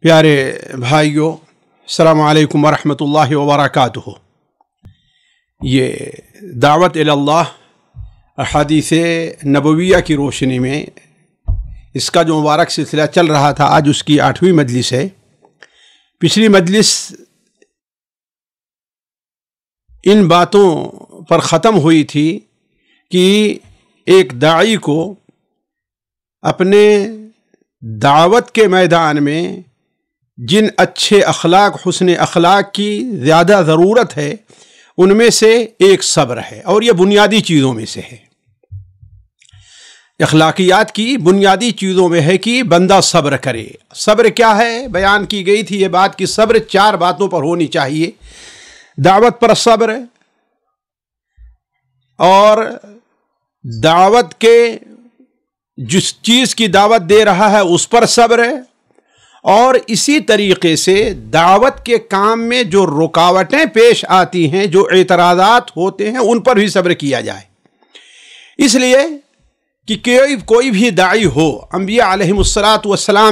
پیارے بھائیوں، السلام علیکم ورحمۃ اللہ وبرکاتہ۔ یہ دعوت اللہ احادیث نبویہ کی روشنی میں اس کا جو مبارک سلسلہ چل رہا تھا، آج اس کی 8ویں مجلس ہے۔ پچھلی مجلس ان باتوں پر ختم ہوئی تھی کہ ایک داعی کو اپنے دعوت کے میدان میں جن اچھے اخلاق، حسن اخلاق کی زیادہ ضرورت ہے، ان میں سے ایک صبر ہے، اور یہ بنیادی چیزوں میں سے ہے۔ اخلاقیات کی بنیادی چیزوں میں ہے کہ بندہ صبر کرے۔ صبر کیا ہے؟ بیان کی گئی تھی یہ بات کہ صبر 4 باتوں پر ہونی چاہیے۔ دعوت پر صبر، اور دعوت کے جس چیز کی دعوت دے رہا ہے اس پر صبر ہے، اور اسی طریقے سے دعوت کے کام میں جو رکاوٹیں پیش آتی ہیں، جو اعتراضات ہوتے ہیں، ان پر بھی صبر کیا جائے۔ اس لیے کہ کوئی بھی داعی ہو، انبیاء علیہم الصلاۃ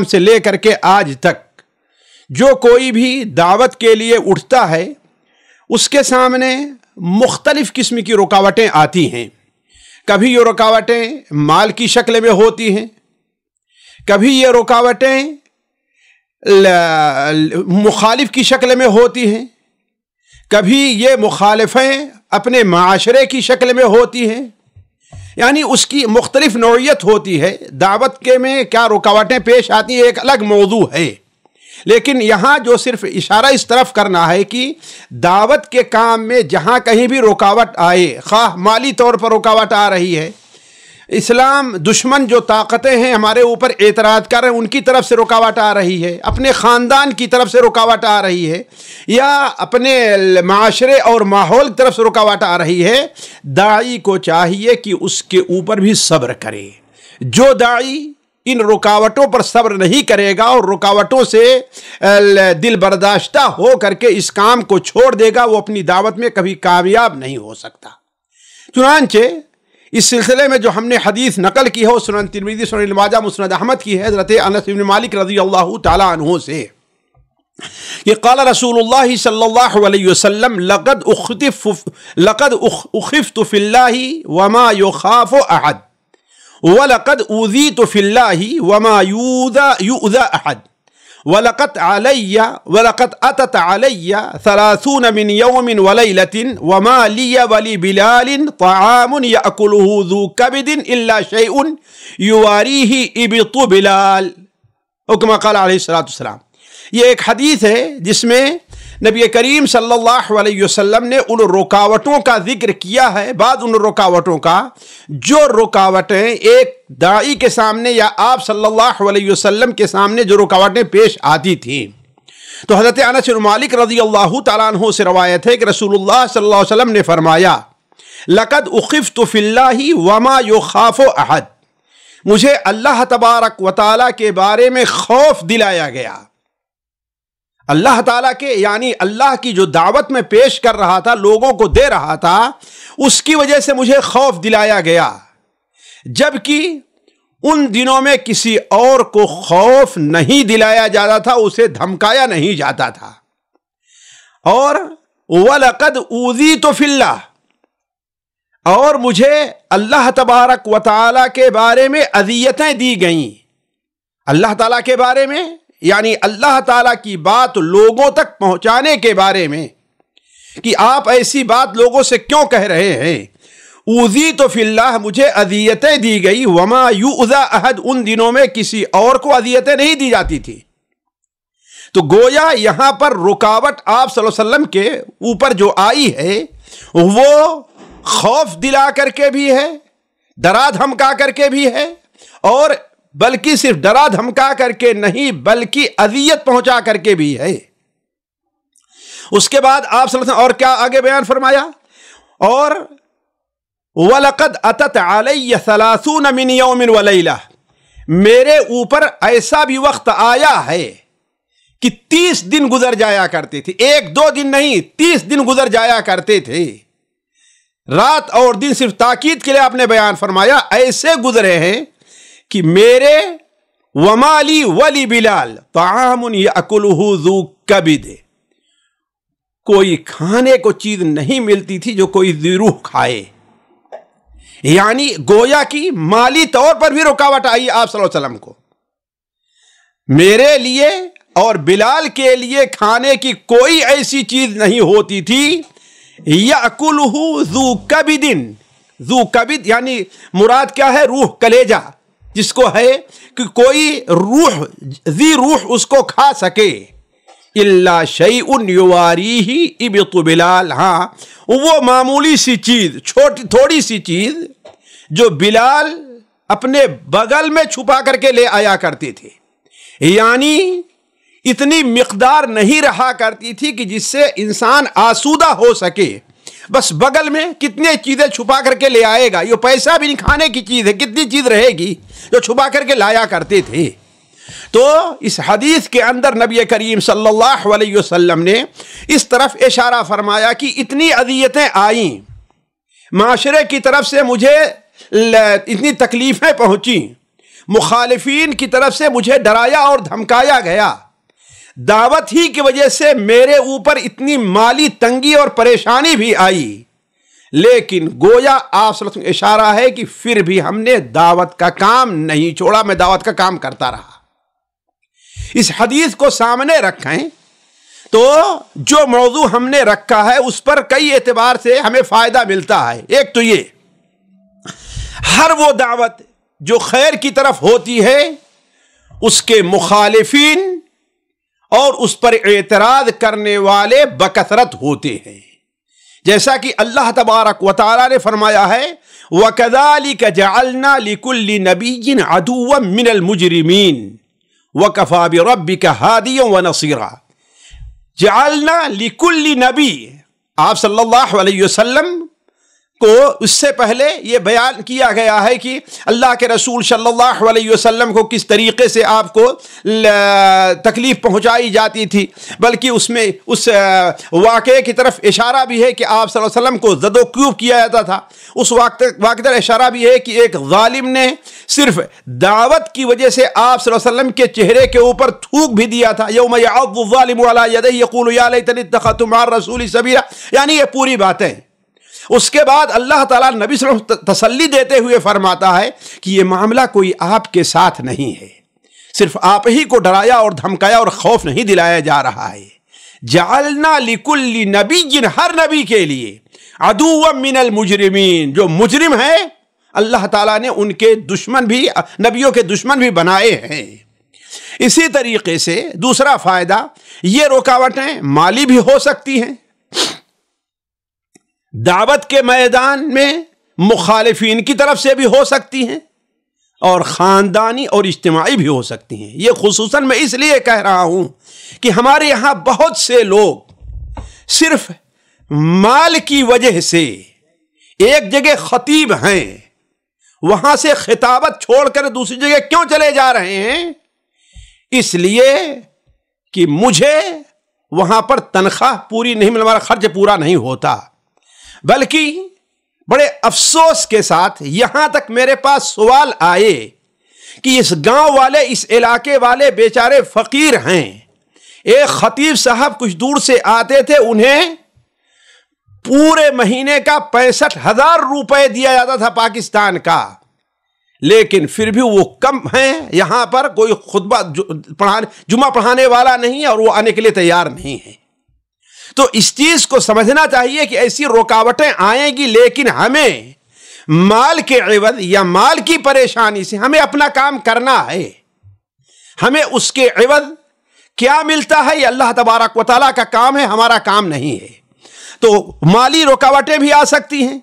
سے لے کر کے آج تک جو کوئی بھی دعوت کے لیے اٹھتا ہے، اس کے سامنے مختلف قسم کی رکاوٹیں آتی ہیں۔ کبھی یہ رکاوٹیں مال کی شکل میں ہوتی ہیں، کبھی یہ رکاوٹیں مخالف کی شکل میں ہوتی ہیں، کبھی یہ مخالفیں اپنے معاشرے کی شکل میں ہوتی ہیں، یعنی اس کی مختلف نوعیت ہوتی ہے۔ دعوت کے میں کیا رکاوٹیں پیش آتی ہیں ایک الگ موضوع ہے، لیکن یہاں جو صرف اشارہ اس طرف کرنا ہے کہ دعوت کے کام میں جہاں کہیں بھی رکاوٹ آئے، خواہ مالی طور پر رکاوٹ آ رہی ہے، اسلام دشمن جو طاقتیں ہیں ہمارے اوپر اعتراض کر رہے ہیں، ان کی طرف سے رکاوٹ آ رہی ہے، اپنے خاندان کی طرف سے رکاوٹ آ رہی ہے، یا اپنے معاشرے اور ماحول کی طرف سے رکاوٹ آ رہی ہے، داعی کو چاہیے کہ اس کے اوپر بھی صبر کرے۔ جو داعی ان رکاوٹوں پر صبر نہیں کرے گا اور رکاوٹوں سے دل برداشتہ ہو کر کے اس کام کو چھوڑ دے گا، وہ اپنی دعوت میں کبھی کامیاب نہیں ہو سکتا۔ چنانچہ اس سلسلے میں جو ہم نے حدیث نقل کی ہے وہ سنن ترمذی، سنن ابن ماجہ، مسند احمد کی ہے، حضرت انس بن مالک رضی اللہ تعالی عنہ سے کہ قال رسول اللہ صلی اللہ علیہ وسلم لقد اخفت فی اللہ وما یخاف احد وَلَقَدْ أُوذِيتُ فِي اللَّهِ وَمَا يُؤْذَى أَحَدٌ وَلَقَدْ أَتَتْ عَلَيَّ 30 مِنْ يَوْمٍ وَلَيْلَةٍ وَمَا لِيَ وَلِبِلَالٍ طَعَامٌ يَأْكُلُهُ ذُو كَبِدٍ إِلَّا شَيْءٌ يُوَارِيهِ إِبْطُ بِلَال، او كما قال علیہ الصلوۃ والسلام۔ یہ ایک حدیث ہے جس میں نبی کریم صلی اللہ علیہ وسلم نے ان رکاوٹوں کا ذکر کیا ہے، بعض ان رکاوٹوں کا جو رکاوٹیں ایک داعی کے سامنے یا آپ صلی اللہ علیہ وسلم کے سامنے جو رکاوٹیں پیش آتی تھیں۔ تو حضرت انس بن مالک رضی اللہ تعالیٰ عنہ سے روایت ہے کہ رسول اللہ صلی اللہ علیہ وسلم نے فرمایا لقد اخفت فی اللہ وما یخاف احد، مجھے اللہ تبارک و تعالیٰ کے بارے میں خوف دلایا گیا۔ اللہ تعالیٰ کے یعنی اللہ کی جو دعوت میں پیش کر رہا تھا، لوگوں کو دے رہا تھا، اس کی وجہ سے مجھے خوف دلایا گیا، جبکہ ان دنوں میں کسی اور کو خوف نہیں دلایا جاتا تھا، اسے دھمکایا نہیں جاتا تھا۔ اور وَلَقَدْ أُوذِيتُ فِي اللَّهِ، اور مجھے اللہ تبارک و تعالیٰ کے بارے میں اذیتیں دی گئیں۔ اللہ تعالیٰ کے بارے میں یعنی اللہ تعالیٰ کی بات لوگوں تک پہنچانے کے بارے میں کہ آپ ایسی بات لوگوں سے کیوں کہہ رہے ہیں۔ اوذیت فی اللہ، مجھے اذیتیں دی گئی، وما یؤذی احد، ان دنوں میں کسی اور کو اذیتیں نہیں دی جاتی تھی۔ تو گویا یہاں پر رکاوٹ آپ صلی اللہ علیہ وسلم کے اوپر جو آئی ہے وہ خوف دلا کر کے بھی ہے، ڈرا دھمکا کر کے بھی ہے، اور بلکہ صرف ڈرا دھمکا کر کے نہیں بلکہ اذیت پہنچا کر کے بھی ہے۔ اس کے بعد آپ صلی اللہ علیہ وسلم اور کیا آگے بیان فرمایا، اور وَلَقَدْ أَتَتْ عَلَيَّ 30 مِنْ يَوْمٍ وَلَيْلَةٍ، میرے اوپر ایسا بھی وقت آیا ہے کہ 30 دن گزر جایا کرتے تھے، 1-2 دن نہیں، 30 دن گزر جایا کرتے تھے۔ رات اور دن صرف تاکید کے لیے آپ نے بیان فرمایا، ایسے گزرے ہیں کہ میرے وما لی ولی بلال طعام یأکلہ ذو کبد، کوئی کھانے کو چیز نہیں ملتی تھی جو کوئی ذی روح کھائے، یعنی گویا کی مالی طور پر بھی رکاوٹ آئی آپ صلی اللہ علیہ وسلم کو۔ میرے لیے اور بلال کے لیے کھانے کی کوئی ایسی چیز نہیں ہوتی تھی، یأکلہ ذو کبد، ذو کبد یعنی مراد کیا ہے؟ روح، کلیجہ، جس کو ہے کہ کوئی روح، ذی روح اس کو کھا سکے، الا شیء یواریہ ابط بلال، ہاں وہ معمولی سی چیز، تھوڑی سی چیز جو بلال اپنے بغل میں چھپا کر کے لے آیا کرتے تھے، یعنی اتنی مقدار نہیں رہا کرتی تھی کہ جس سے انسان آسودہ ہو سکے، بس بغل میں کتنے چیزیں چھپا کر کے لے آئے گا، یہ پیسہ بھی نہیں کھانے کی چیز ہے، کتنی چیز رہے گی جو چھپا کر کے لایا کرتے تھے۔ تو اس حدیث کے اندر نبی کریم صلی اللہ علیہ وسلم نے اس طرف اشارہ فرمایا کہ اتنی اذیتیں آئیں، معاشرے کی طرف سے مجھے اتنی تکلیفیں پہنچیں، مخالفین کی طرف سے مجھے ڈرایا اور دھمکایا گیا، دعوت ہی کی وجہ سے میرے اوپر اتنی مالی تنگی اور پریشانی بھی آئی، لیکن گویا آپ صلی اللہ علیہ وسلم اشارہ ہے کہ پھر بھی ہم نے دعوت کا کام نہیں چھوڑا، میں دعوت کا کام کرتا رہا۔ اس حدیث کو سامنے رکھیں تو جو موضوع ہم نے رکھا ہے اس پر کئی اعتبار سے ہمیں فائدہ ملتا ہے۔ ایک تو یہ، ہر وہ دعوت جو خیر کی طرف ہوتی ہے اس کے مخالفین اور اس پر اعتراض کرنے والے بکثرت ہوتے ہیں، جیسا کہ اللہ تبارک و تعالی نے فرمایا ہے وَكَذَلِكَ جَعَلْنَا لِكُلِّ نَبِيٍّ عَدُوًّا مِّنَ الْمُجْرِمِينَ وَكَفَى بِرَبِّكَ هَادِيًا وَنَصِيرًا۔ جعلنا لِكُلِّ نبی، آپ صلی اللہ علیہ وسلم کو اس سے پہلے یہ بیان کیا گیا ہے کہ اللہ کے رسول صلی اللہ علیہ وسلم کو کس طریقے سے آپ کو تکلیف پہنچائی جاتی تھی، بلکہ اس میں اس واقعے کی طرف اشارہ بھی ہے کہ آپ صلی اللہ علیہ وسلم کو زد و کوب کیا جاتا تھا۔ اس واقعے پر اشارہ بھی ہے کہ ایک ظالم نے صرف دعوت کی وجہ سے آپ صلی اللہ علیہ وسلم کے چہرے کے اوپر تھوک بھی دیا تھا، یوم یعض الظالم علی یدیہ یقول یا لیتنی اتخذت مع الرسول سبیلا، یعنی یہ پوری باتیں۔ اس کے بعد اللہ تعالیٰ نبی صلی اللہ علیہ وسلم تسلی دیتے ہوئے فرماتا ہے کہ یہ معاملہ کوئی آپ کے ساتھ نہیں ہے، صرف آپ ہی کو ڈرایا اور دھمکایا اور خوف نہیں دلایا جا رہا ہے۔ جعلنا لکل نبی، ہر نبی کے لیے، عدوا من المجرمین، جو مجرم ہیں اللہ تعالیٰ نے ان کے دشمن بھی، نبیوں کے دشمن بھی بنائے ہیں۔ اسی طریقے سے دوسرا فائدہ، یہ رکاوٹیں مالی بھی ہو سکتی ہیں، دعوت کے میدان میں مخالفین کی طرف سے بھی ہو سکتی ہیں، اور خاندانی اور اجتماعی بھی ہو سکتی ہیں۔ یہ خصوصاً میں اس لیے کہہ رہا ہوں کہ ہمارے یہاں بہت سے لوگ صرف مال کی وجہ سے ایک جگہ خطیب ہیں، وہاں سے خطابت چھوڑ کر دوسری جگہ کیوں چلے جا رہے ہیں؟ اس لیے کہ مجھے وہاں پر تنخواہ پوری نہیں مل، ہمارا خرچ پورا نہیں ہوتا، بلکہ بڑے افسوس کے ساتھ یہاں تک میرے پاس سوال آئے کہ اس گاؤں والے، اس علاقے والے بیچارے فقیر ہیں، ایک خطیب صاحب کچھ دور سے آتے تھے، انہیں پورے مہینے کا 65,000 روپے دیا جاتا تھا پاکستان کا، لیکن پھر بھی وہ کم ہیں، یہاں پر کوئی خطبہ جمعہ پڑھانے والا نہیں ہے اور وہ آنے کے لیے تیار نہیں ہے۔ تو اس چیز کو سمجھنا چاہیے کہ ایسی رکاوٹیں آئیں گی، لیکن ہمیں مال کے عوض یا مال کی پریشانی سے ہمیں اپنا کام کرنا ہے، ہمیں اس کے عوض کیا ملتا ہے یہ اللہ تبارک و تعالیٰ کا کام ہے، ہمارا کام نہیں ہے۔ تو مالی رکاوٹیں بھی آ سکتی ہیں،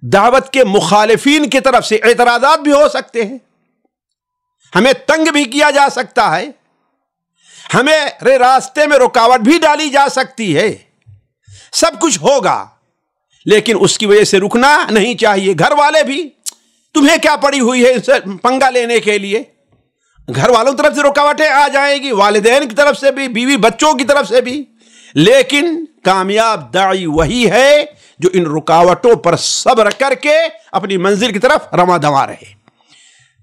دعوت کے مخالفین کی طرف سے اعتراضات بھی ہو سکتے ہیں، ہمیں تنگ بھی کیا جا سکتا ہے، ہمیں راستے میں رکاوٹ بھی ڈالی جا سکتی ہے، سب کچھ ہوگا، لیکن اس کی وجہ سے رکنا نہیں چاہیے۔ گھر والے بھی، تمہیں کیا پڑی ہوئی ہے ان سے پنگا لینے کے لیے؟ گھر والوں کی طرف سے رکاوٹیں آ جائیں گی، والدین کی طرف سے بھی، بیوی بچوں کی طرف سے بھی، لیکن کامیاب داعی وہی ہے جو ان رکاوٹوں پر صبر کر کے اپنی منزل کی طرف رواں دواں رہے۔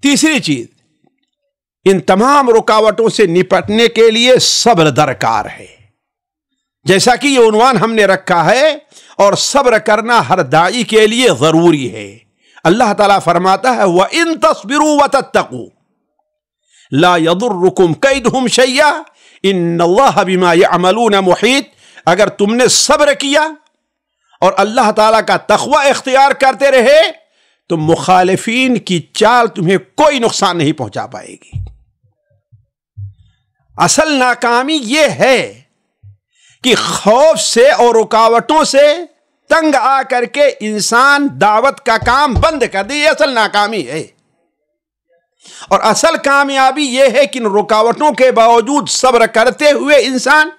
تیسری چیز، ان تمام رکاوٹوں سے نپٹنے کے لیے صبر درکار ہے، جیسا کہ یہ عنوان ہم نے رکھا ہے، اور صبر کرنا ہر داعی کے لیے ضروری ہے۔ اللہ تعالیٰ فرماتا ہے وَإِن تَصْبِرُوا وَتَتَّقُوا لَا يَضُرُّكُمْ كَيْدُهُمْ شَيْئًا إِنَّ اللَّهَ بِمَا يَعْمَلُونَ مُحِيطٌ۔ اگر تم نے صبر کیا اور اللہ تعالیٰ کا تقوی اختیار کرتے رہے تو مخالفین کی چال تمہیں کوئی نقصان نہیں پہنچا پائے گی۔ اصل ناکامی یہ ہے کہ خوف سے اور رکاوٹوں سے تنگ آ کر کے انسان دعوت کا کام بند کر دے، یہ اصل ناکامی ہے۔ اور اصل کامیابی یہ ہے کہ ان رکاوٹوں کے باوجود صبر کرتے ہوئے انسان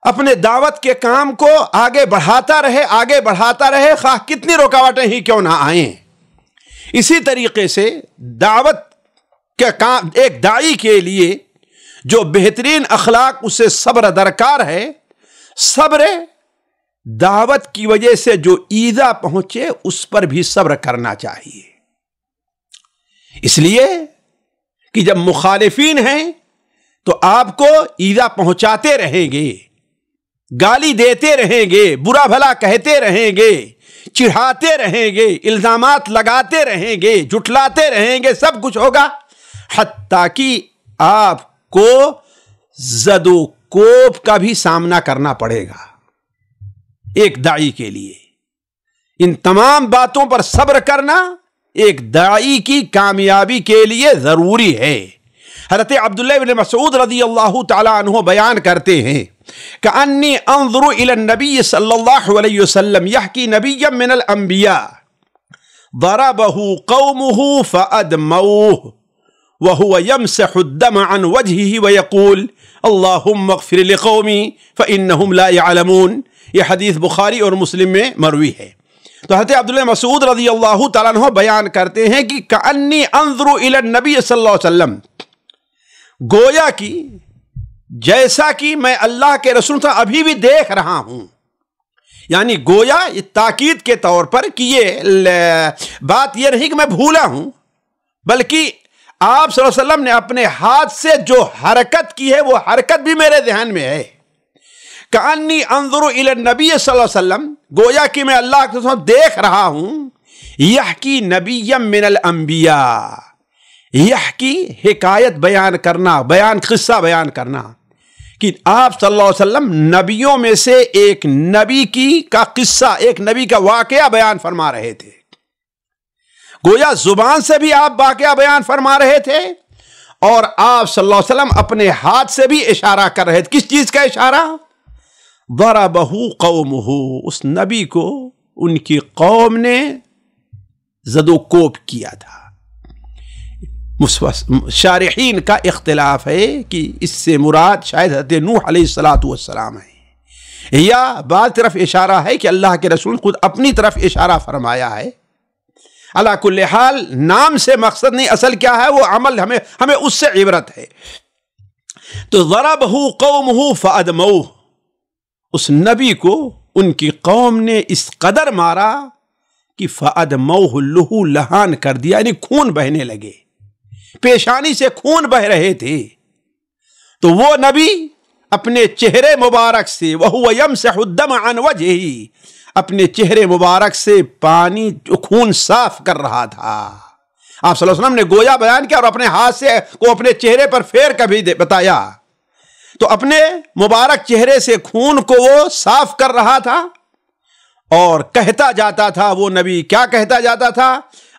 اپنے دعوت کے کام کو آگے بڑھاتا رہے، خواہ کتنی رکاوٹیں ہی کیوں نہ آئیں۔ اسی طریقے سے دعوت کے کام ایک داعی کے لیے جو بہترین اخلاق اسے صبر درکار ہے، صبر دعوت کی وجہ سے جو ایذا پہنچے اس پر بھی صبر کرنا چاہیے، اس لیے کہ جب مخالفین ہیں تو آپ کو ایذا پہنچاتے رہیں گے، گالی دیتے رہیں گے، برا بھلا کہتے رہیں گے، چڑھاتے رہیں گے، الزامات لگاتے رہیں گے، جھٹلاتے رہیں گے، سب کچھ ہوگا، حتیٰ کہ آپ کو زد و کوب کا بھی سامنا کرنا پڑے گا۔ ایک داعی کے لیے ان تمام باتوں پر صبر کرنا ایک داعی کی کامیابی کے لیے ضروری ہے۔ حضرت عبداللہ بن مسعود رضی اللہ تعالیٰ عنہ بیان کرتے ہیں کأنی انظر الی النبی صلی اللہ علیہ وسلم یحکی نبیا من الانبیاء ضربہ قومہ فادموہ وهو يمسح الدم عن وجهه ويقول اللهم اغفر لقومي فإنهم لا يعلمون۔ یہ حدیث بخاری اور مسلم میں مروی ہے۔ تو حضرت عبداللہ مسعود رضی اللہ تعالیٰ عنہ بیان کرتے ہیں کہ کأنی انظر الی النبی صلی اللہ علیہ وسلم، گویا کہ جیسا کہ میں اللہ کے رسول سے ابھی بھی دیکھ رہا ہوں، یعنی گویا یہ تاکید کے طور پر کہ یہ بات یہ نہیں کہ میں بھولا ہوں، بلکہ آپ صلی اللہ علیہ وسلم نے اپنے ہاتھ سے جو حرکت کی ہے وہ حرکت بھی میرے ذہن میں ہے۔ کأنی انظر الی النبی صلی اللہ علیہ وسلم، گویا کہ میں اللہ کے رسول دیکھ رہا ہوں، یحکی نبیا من الانبیاء، یحکی حکایت بیان کرنا، قصہ بیان کرنا، کہ آپ صلی اللہ علیہ وسلم نبیوں میں سے ایک نبی کا قصہ، ایک نبی کا واقعہ بیان فرما رہے تھے۔ گویا زبان سے بھی آپ واقعہ بیان فرما رہے تھے اور آپ صلی اللہ علیہ وسلم اپنے ہاتھ سے بھی اشارہ کر رہے تھے۔ کس چیز کا اشارہ؟ ضربہ قومہ، اس نبی کو ان کی قوم نے زد و کوب کیا تھا۔ شارحین کا اختلاف ہے کہ اس سے مراد شاید حضرت نوح علیہ السلام ہے، یا بعض طرف اشارہ ہے کہ اللہ کے رسول خود اپنی طرف اشارہ فرمایا ہے۔ علی کل حال نام سے مقصد نہیں، اصل کیا ہے وہ عمل، ہمیں اس سے عبرت ہے۔ تو ضربہ قومہ فادموہ، اس نبی کو ان کی قوم نے اس قدر مارا کہ فادموہ، لہو لہان کر دیا، یعنی خون بہنے لگے، پیشانی سے خون بہ رہے تھے۔ تو وہ نبی اپنے چہرے مبارک سے وہو یمسح الدم عن وجہہ، اپنے چہرے مبارک سے خون صاف کر رہا تھا۔ آپ صلی اللہ علیہ وسلم نے گویا بیان کیا اور اپنے ہاتھ سے کو اپنے چہرے پر پھیر کر بھی بتایا۔ تو اپنے مبارک چہرے سے خون کو وہ صاف کر رہا تھا اور کہتا جاتا تھا، وہ نبی کیا کہتا جاتا تھا؟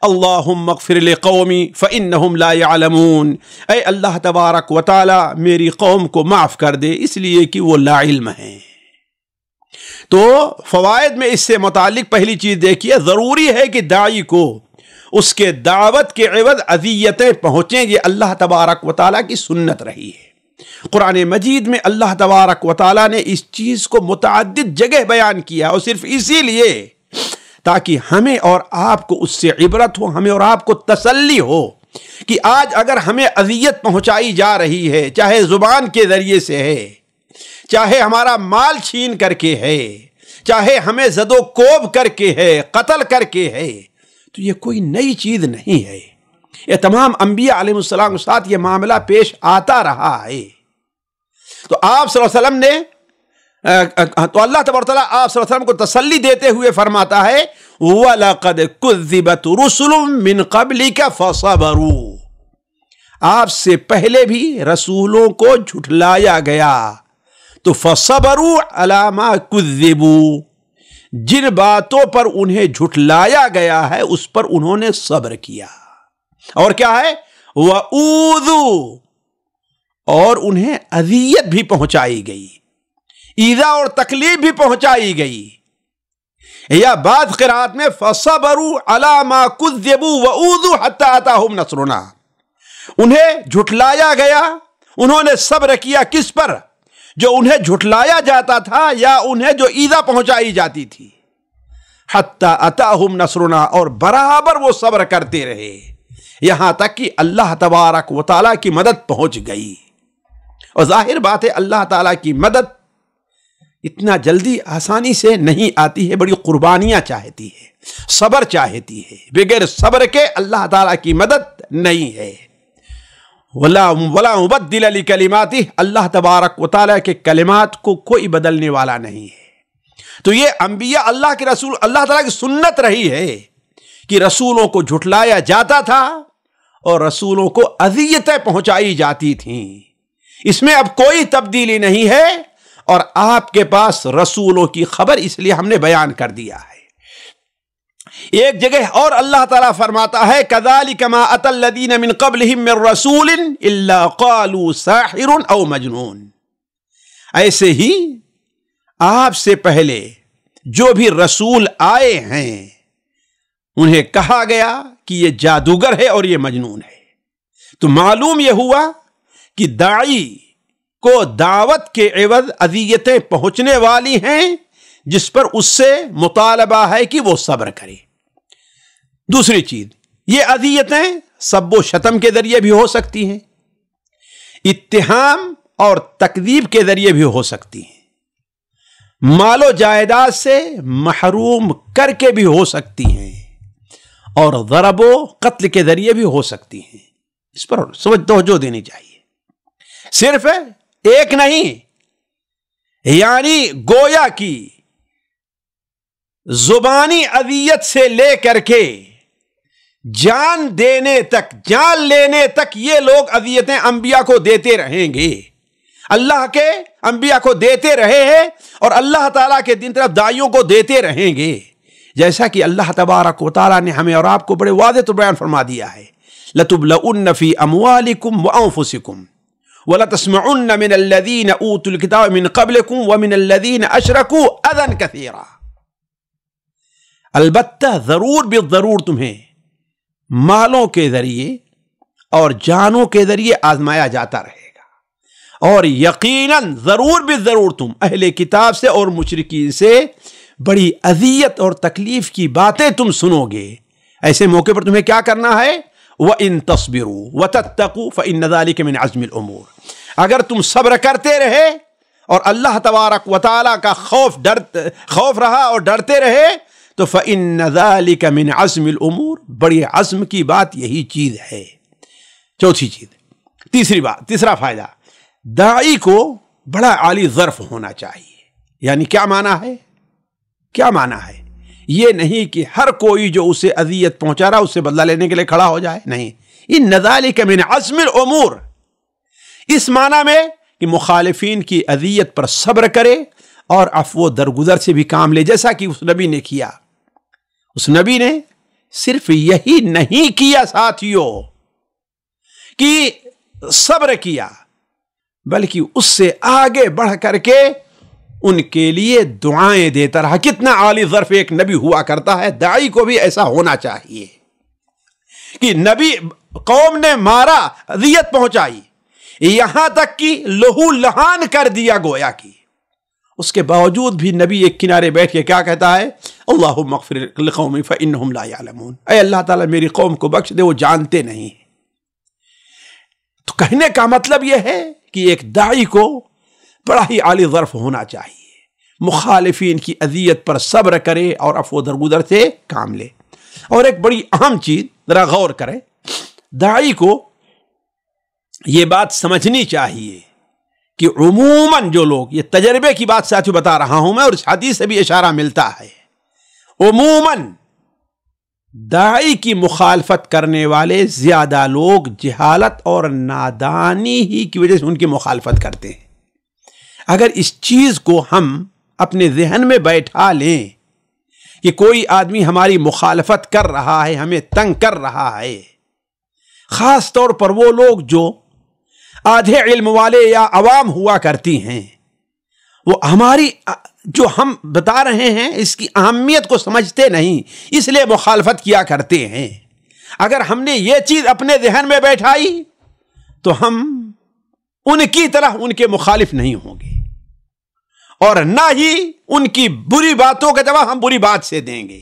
اللہم اغفر لقومی فإنہم لا يعلمون، اے اللہ تبارک و تعالی میری قوم کو معاف کر دے اس لیے کہ وہ لا علم ہیں۔ تو فوائد میں اس سے متعلق پہلی چیز دیکھیے، ضروری ہے کہ داعی کو اس کے دعوت کے عوض اذیتیں پہنچیں، یہ اللہ تبارک و تعالیٰ کی سنت رہی ہے۔ قرآن مجید میں اللہ تبارک و تعالیٰ نے اس چیز کو متعدد جگہ بیان کیا، اور صرف اسی لیے تاکہ ہمیں اور آپ کو اس سے عبرت ہو، ہمیں اور آپ کو تسلی ہو کہ آج اگر ہمیں اذیت پہنچائی جا رہی ہے، چاہے زبان کے ذریعے سے ہے، چاہے ہمارا مال چھین کر کے ہے، چاہے ہمیں زد و کوب کر کے ہے، قتل کر کے ہے، تو یہ کوئی نئی چیز نہیں ہے۔ یہ تمام انبیاء علیہ السلام کے ساتھ یہ معاملہ پیش آتا رہا ہے. تو آپ صلی اللہ علیہ وسلم نے تو اللہ تبارک و تعالیٰ آپ صلی اللہ علیہ وسلم کو تسلی دیتے ہوئے فرماتا ہے وَلَقَدْ كُذِّبَتْ رُسُلٌ مِّن قَبْلِكَ فَصَبَرُوا. آپ سے پہلے بھی رسولوں کو جھٹلایا گیا تو فَصَبَرُوا عَلَى مَا كُذِّبُوا، جن باتوں پر انہیں جھٹلایا گیا ہے اس پر انہوں نے صبر کیا. اور کیا ہے؟ وَأُوذُوا، اور انہیں اذیت بھی پہنچائی گئی، ایذا اور تکلیف بھی پہنچائی گئی. یا بعض قرآت میں فَصَبَرُوا عَلَى مَا كُذِّبُوا وَأُوذُوا حَتَّى أَتَاهُمْ نَصْرُنَا، انہیں جھٹلایا گیا، انہوں نے صبر کیا کس پر؟ جو انہیں جھٹلایا جاتا تھا یا انہیں جو ایذا پہنچائی جاتی تھی. حَتَّى أَتَاهُمْ نَصْرُنَا، اور برابر وہ صبر کرتے رہے یہاں تک کہ اللہ تبارک و تعالیٰ کی مدد پہنچ گئی. اور ظاہر بات ہے اللہ تعالیٰ کی مدد اتنا جلدی آسانی سے نہیں آتی ہے، بڑی قربانیاں چاہتی ہے، صبر چاہتی ہے. بغیر صبر کے اللہ تعالیٰ کی مدد نہیں ہے. وَلَا مُبَدِّلَ لِكَلِمَاتِهِ، اللہ تبارک و تعالیٰ کے کلمات کو کوئی بدلنے والا نہیں ہے. تو یہ انبیاء اللہ کے رسول، اللہ تعالیٰ کی سنت رہی ہے کہ رسولوں کو جھٹلایا جاتا تھا اور رسولوں کو اذیتیں پہنچائی جاتی تھیں. اس میں اب کوئی تبدیلی نہیں ہے، اور آپ کے پاس رسولوں کی خبر اس لیے ہم نے بیان کر دیا ہے. ایک جگہ اور اللہ تعالیٰ فرماتا ہے كَذَلِكَ مَا أَتَى الَّذِينَ مِن قَبْلِهِم مِّن رَّسُولٍ إِلَّا قَالُوا سَاحِرٌ أَوْ مَجْنُونٌ. ایسے ہی آپ سے پہلے جو بھی رسول آئے ہیں انہیں کہا گیا کہ یہ جادوگر ہے اور یہ مجنون ہے. تو معلوم یہ ہوا کہ داعی کو دعوت کے عوض اذیتیں پہنچنے والی ہیں جس پر اس سے مطالبہ ہے کہ وہ صبر کرے. دوسری چیز، یہ اذیتیں سب و شتم کے ذریعے بھی ہو سکتی ہیں، اتہام اور تکذیب کے ذریعے بھی ہو سکتی ہیں، مال و جائیداد سے محروم کر کے بھی ہو سکتی ہیں، اور ضرب و قتل کے ذریعے بھی ہو سکتی ہیں. اس پر توجہ دینی چاہیے. صرف ایک نہیں، یعنی گویا کی زبانی اذیت سے لے کر کے جان دینے تک، جان لینے تک یہ لوگ اذیتیں انبیاء کو دیتے رہیں گے، اللہ کے انبیاء کو دیتے رہے ہیں اور اللہ تعالیٰ کے دین طرف داعیوں کو دیتے رہیں گے. جیسا کہ اللہ تبارک و تعالیٰ نے ہمیں اور آپ کو بڑے واضح طور بیان فرما دیا ہے لَتُبْلَؤُنَّ فِي أَمْوَالِكُمْ وَأَنفُسِكُمْ وَلَتَسْمَعُنَّ مِنَ الَّذِينَ أُوتُوا الْكِتَابَ مِنْ قَبْلِكُمْ وَمِنَ الَّذِينَ أَشْرَكُوا أَذًى كَثِيرًا. البتہ ضرور بالضرور تمہیں مالوں کے ذریعے اور جانوں کے ذریعے آزمایا جاتا رہے گا، اور یقیناً ضرور بالضرور تم اہل کتاب سے اور مشرکین سے بڑی اذیت اور تکلیف کی باتیں تم سنو گے. ایسے موقع پر تمہیں کیا کرنا ہے؟ وَإِن تَصْبِرُوا وَتَتَّقُوا فَإِنَّ ذَلِكَ مِنْ عَزْمِ الْأُمُورِ. اگر تم صبر کرتے رہے اور اللہ تبارک و تعالیٰ کا خوف رہا اور ڈرتے رہے تو فَإِنَّ ذَلِكَ مِنْ عَزْمِ الْأُمُورِ، بڑی عزم کی بات یہی چیز ہے. چوتھی چیز، تیسرا فائدہ، داعی کو بڑا عالی ظرف ہونا چاہیے. یعنی کیا معنی ہے؟ کیا معنی ہے؟ یہ نہیں کہ ہر کوئی جو اسے اذیت پہنچا رہا اس سے بدلہ لینے کے لیے کھڑا ہو جائے. نہیں، ان ذالک من عزم الامور، اس معنی میں کہ مخالفین کی اذیت پر صبر کرے اور عفو و درگزر سے بھی کام لے، جیسا کہ اس نبی نے کیا. اس نبی نے صرف یہی نہیں کیا ساتھیوں کہ صبر کیا، بلکہ اس سے آگے بڑھ کر کے ان کے لیے دعائیں دیتا رہا. کتنا عالی ظرف ایک نبی ہوا کرتا ہے. داعی کو بھی ایسا ہونا چاہیے کہ نبی قوم نے مارا، اذیت پہنچائی، یہاں تک کہ لہو لہان کر دیا گویا کی، اس کے باوجود بھی نبی ایک کنارے بیٹھ کے کیا کہتا ہے؟ اللہم اغفر لقومی فإنہم لا یعلمون. اے اللہ تعالیٰ میری قوم کو بخش دے، وہ جانتے نہیں. تو کہنے کا مطلب یہ ہے کہ ایک داعی کو بڑا ہی عالی ظرف ہونا چاہیے، مخالفین کی اذیت پر صبر کرے اور عفو درگزر سے کام لے. اور ایک بڑی اہم چیز ذرا غور کریں، داعی کو یہ بات سمجھنی چاہیے کہ عموماً جو لوگ، یہ تجربے کی بات ساتھیوں بتا رہا ہوں میں، اور اس حدیث سے بھی اشارہ ملتا ہے، عموماً داعی کی مخالفت کرنے والے زیادہ لوگ جہالت اور نادانی ہی کی وجہ سے ان کی مخالفت کرتے ہیں۔ اگر اس چیز کو ہم اپنے ذہن میں بیٹھا لیں کہ کوئی آدمی ہماری مخالفت کر رہا ہے، ہمیں تنگ کر رہا ہے، خاص طور پر وہ لوگ جو آدھے علم والے یا عوام ہوا کرتی ہیں، وہ ہماری جو ہم بتا رہے ہیں اس کی اہمیت کو سمجھتے نہیں، اس لیے مخالفت کیا کرتے ہیں۔ اگر ہم نے یہ چیز اپنے ذہن میں بیٹھائی تو ہم ان کی طرح ان کے مخالف نہیں ہوں گے، اور نہ ہی ان کی بری باتوں کا جواب ہم بری بات سے دیں گے،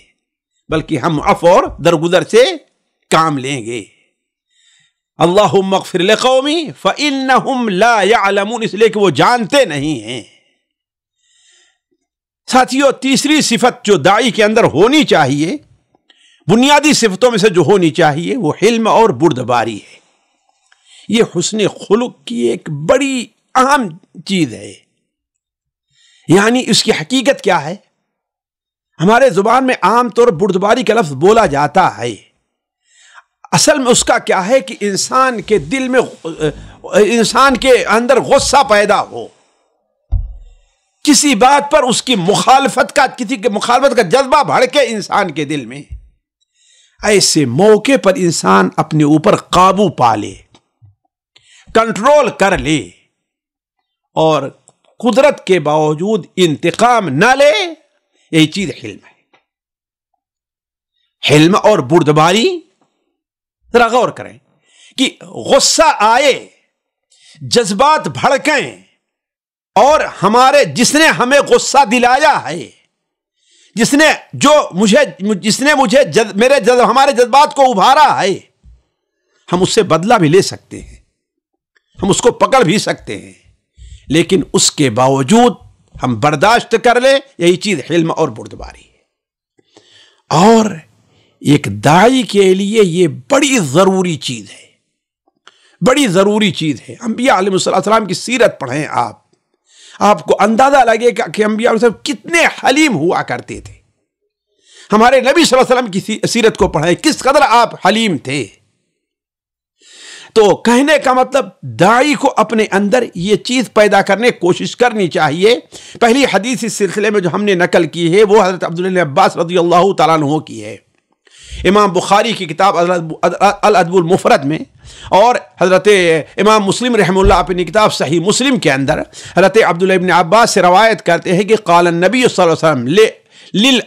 بلکہ ہم عفو اور درگزر سے کام لیں گے۔ اللہم اغفر لقومی فإنہم لا یعلمون، اس لیے کہ وہ جانتے نہیں ہیں۔ ساتھیو، تیسری صفت جو داعی کے اندر ہونی چاہیے، بنیادی صفتوں میں سے جو ہونی چاہیے، وہ حلم اور بردباری ہے۔ یہ حسن خلق کی ایک بڑی اہم چیز ہے۔ یعنی اس کی حقیقت کیا ہے؟ ہمارے زبان میں عام طور بردباری کا لفظ بولا جاتا ہے، اصل میں اس کا کیا ہے کہ انسان کے دل میں، انسان کے اندر غصہ پیدا ہو، کسی بات پر اس کی مخالفت کا، کسی کے مخالفت کا جذبہ بھڑکے انسان کے دل میں۔ ایسے موقع پر انسان اپنے اوپر قابو پا لے، کنٹرول کر لے، اور قدرت کے باوجود انتقام نہ لے، یہی چیز حلم ہے۔ حلم اور بردباری، ذرا غور کریں کہ غصہ آئے، جذبات بھڑکیں، اور ہمارے جس نے ہمیں غصہ دلایا ہے، جس نے ہمارے جذبات کو ابھارا ہے، ہم اس سے بدلہ بھی لے سکتے ہیں، ہم اس کو پکڑ بھی سکتے ہیں، لیکن اس کے باوجود ہم برداشت کر لیں، یہی چیز حلم اور بردباری ہے۔ اور ایک داعی کے لیے یہ بڑی ضروری چیز ہے، بڑی ضروری چیز ہے۔ انبیاء علیہ السلام کی سیرت پڑھیں آپ کو اندازہ لگے گا کہ انبیاء علیہ السلام کتنے حلیم ہوا کرتے تھے۔ ہمارے نبی صلی اللہ علیہ وسلم کی سیرت کو پڑھیں، کس قدر آپ حلیم تھے۔ تو کہنے کا مطلب داعی کو اپنے اندر یہ چیز پیدا کرنے کی کوشش کرنی چاہیے۔ پہلی حدیث اس سلسلے میں جو ہم نے نقل کی ہے وہ حضرت عبداللہ بن عباس رضی اللہ تعالیٰ عنہ کی ہے، امام بخاری کی کتاب الادب المفرد میں، اور حضرت امام مسلم رحمہ اللہ اپنی کتاب صحیح مسلم کے اندر حضرت عبداللہ بن عباس سے روایت کرتے ہیں کہ قال النبی صلی اللہ علیہ وسلم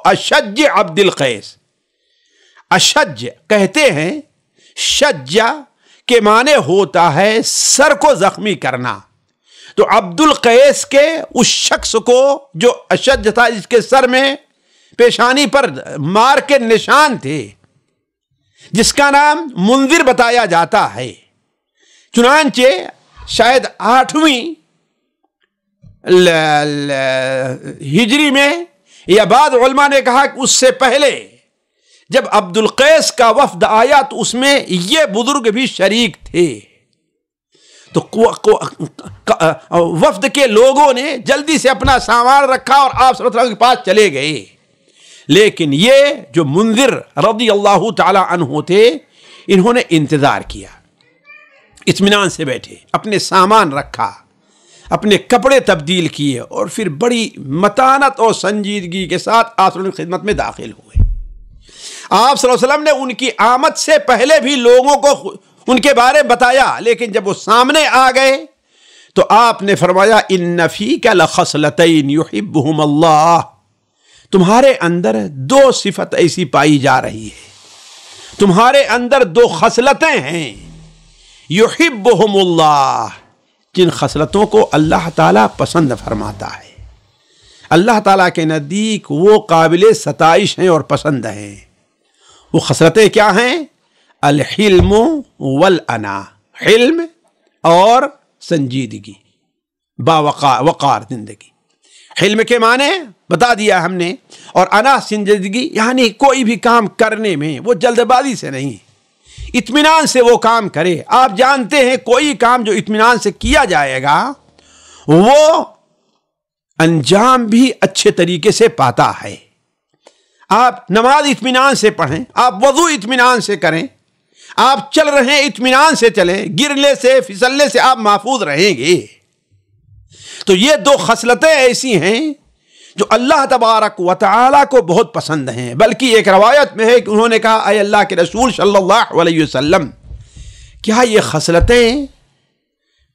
اشج عبد القیس، اشج کہتے ہیں، شجع کے معنی ہوتا ہے سر کو زخمی کرنا، تو عبد القیس کے اس شخص کو جو اشج تھا، جس کے سر میں پیشانی پر مار کے نشان تھے، جس کا نام منذر بتایا جاتا ہے، چنانچہ شاید 8ویں ہجری میں، یا بعض علماء نے کہا کہ اس سے پہلے جب عبد القیس کا وفد آیا تو اس میں یہ بزرگ بھی شریک تھے، تو وفد کے لوگوں نے جلدی سے اپنا سامان رکھا اور آپ صلی اللہ علیہ وسلم کے پاس چلے گئے، لیکن یہ جو منذر رضی اللہ تعالی عنہ تھے، انہوں نے انتظار کیا، اطمینان سے بیٹھے، اپنے سامان رکھا، اپنے کپڑے تبدیل کیے، اور پھر بڑی متانت اور سنجیدگی کے ساتھ آپ صلی اللہ علیہ وسلم کی خدمت میں داخل ہوئے۔ آپ صلی اللہ علیہ وسلم نے ان کی آمد سے پہلے بھی لوگوں کو ان کے بارے میں بتایا، لیکن جب وہ سامنے آ گئے تو آپ نے فرمایا ان فیک لخصلتین یحبہم اللہ، تمہارے اندر 2 صفت ایسی پائی جا رہی ہے، تمہارے اندر 2 خصلتیں ہیں، یحبہم اللہ، جن خصلتوں کو اللہ تعالیٰ پسند فرماتا ہے، اللہ تعالیٰ کے نزدیک وہ قابل ستائش ہیں اور پسند ہیں۔ وہ خصلتیں کیا ہیں؟ الحلم والانا، حلم اور سنجیدگی، وقار زندگی، حلم کے معنی بتا دیا ہم نے، اور انا سنجیدگی یعنی کوئی بھی کام کرنے میں وہ جلد بازی سے نہیں، اطمینان سے وہ کام کرے۔ آپ جانتے ہیں کوئی کام جو اطمینان سے کیا جائے گا وہ انجام بھی اچھے طریقے سے پاتا ہے۔ آپ نماز اطمینان سے پڑھیں، آپ وضو اطمینان سے کریں، آپ چل رہے ہیں اطمینان سے چلیں، گرنے سے پھسلنے سے آپ محفوظ رہیں گے۔ تو یہ دو خصلتیں ایسی ہیں جو اللہ تبارک و تعالی کو بہت پسند ہیں۔ بلکہ ایک روایت میں ہے کہ انہوں نے کہا اے اللہ کے رسول صلی اللہ علیہ وسلم، کیا یہ خصلتیں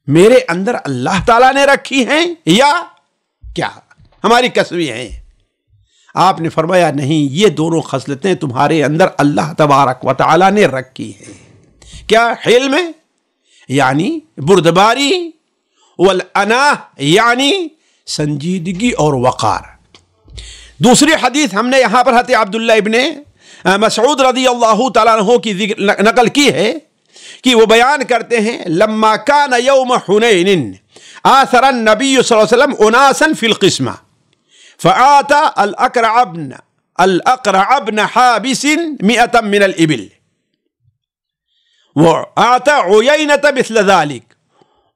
میرے اندر اللہ تعالیٰ نے رکھی ہیں یا کیا ہماری کسبی ہیں؟ آپ نے فرمایا نہیں، یہ دونوں خصلتیں تمہارے اندر اللہ تبارک و تعالیٰ نے رکھی ہیں۔ کیا؟ حلم یعنی بردباری، والانا یعنی سنجیدگی اور وقار۔ دوسری حدیث ہم نے یہاں پر حضرت عبداللہ ابن مسعود رضی اللہ تعالیٰ عنہ کی نقل کی ہے کہ وہ بیان کرتے ہیں لما کان یوم حنین آثر النبی صلی اللہ علیہ وسلم اناسا فی القسمہ فآتا الاقرع بن حابس 100 من الابل وآتا عیینة مثل ذلك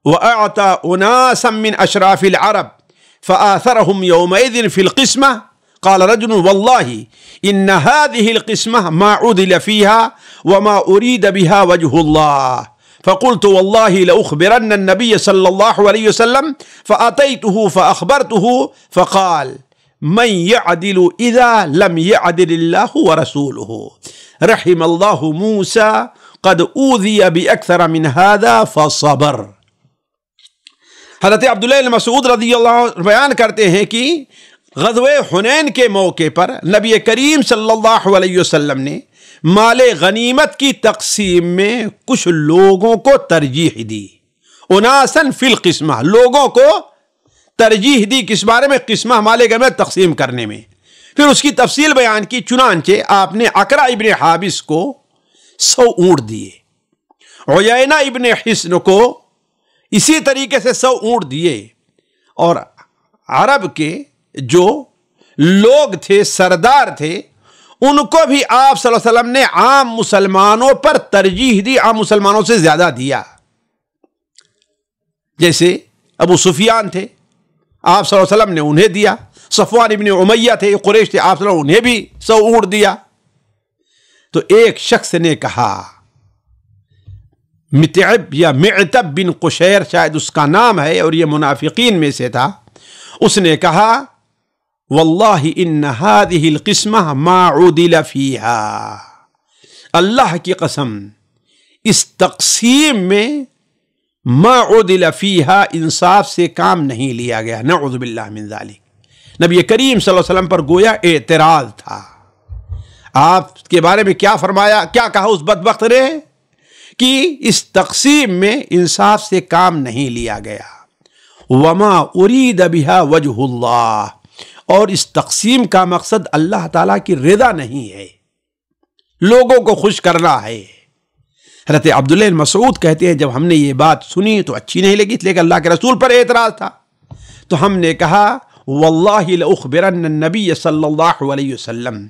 وآتا اناسا من اشراف العرب فآثرهم يومئذ في القسمة قال رجل والله إن هذه القسمة ما عدل فيها وما أريد بها وجه الله فقلت والله لأخبرن النبي صلى الله عليه وسلم فأتيته فأخبرته فقال من يعدل إذا لم يعدل الله ورسوله رحم الله موسى قد أوذي بأكثر من هذا فصبر۔ حضرت عبداللہ بن مسعود رضی اللہ عنہ بیان کرتے ہیں کہ غزوہ حنین کے موقع پر نبی کریم صلی اللہ علیہ وسلم نے مال غنیمت کی تقسیم میں کچھ لوگوں کو ترجیح دی، اناسن فی القسمہ، لوگوں کو ترجیح دی کس بارے میں؟ قسمہ مال غنیمت تقسیم کرنے میں۔ پھر اس کی تفصیل بیان کی، چنانچہ آپ نے اقرع ابن حابس کو 100 اونٹ دیے، عیینہ ابن حصن کو اسی طریقے سے 100 اونٹ دیے، اور عرب کے جو لوگ تھے، سردار تھے، ان کو بھی آپ صلی اللہ علیہ وسلم نے عام مسلمانوں پر ترجیح دی، عام مسلمانوں سے زیادہ دیا۔ جیسے ابو سفیان تھے، آپ صلی اللہ علیہ وسلم نے انہیں دیا، صفوان ابن امیہ تھے، قریش تھے، آپ صلی اللہ علیہ وسلم انہیں بھی 100 اونٹ دیا۔ تو ایک شخص نے کہا، متعب یا معتب بن قشیر شاید اس کا نام ہے، اور یہ منافقین میں سے تھا، اس نے کہا واللہ ان هذه القسمة ما عدل فيها، اللہ کی قسم اس تقسیم میں ما عدل فيها انصاف سے کام نہیں لیا گیا، نعوذ باللہ من ذلک۔ نبی کریم صلی اللہ علیہ وسلم پر گویا اعتراض تھا۔ آپ کے بارے میں کیا فرمایا، کیا کہا اس بدبخت نے کہ اس تقسیم میں انصاف سے کام نہیں لیا گیا، وما ارید بها وجہ اللہ، اور اس تقسیم کا مقصد اللہ تعالیٰ کی رضا نہیں ہے، لوگوں کو خوش کرنا ہے۔ حضرت عبداللہ بن مسعود کہتے ہیں جب ہم نے یہ بات سنی تو اچھی نہیں لگی، لیکن اللہ کے رسول پر اعتراض تھا، تو ہم نے کہا واللہ لأخبرن النبی صلی اللہ علیہ وسلم،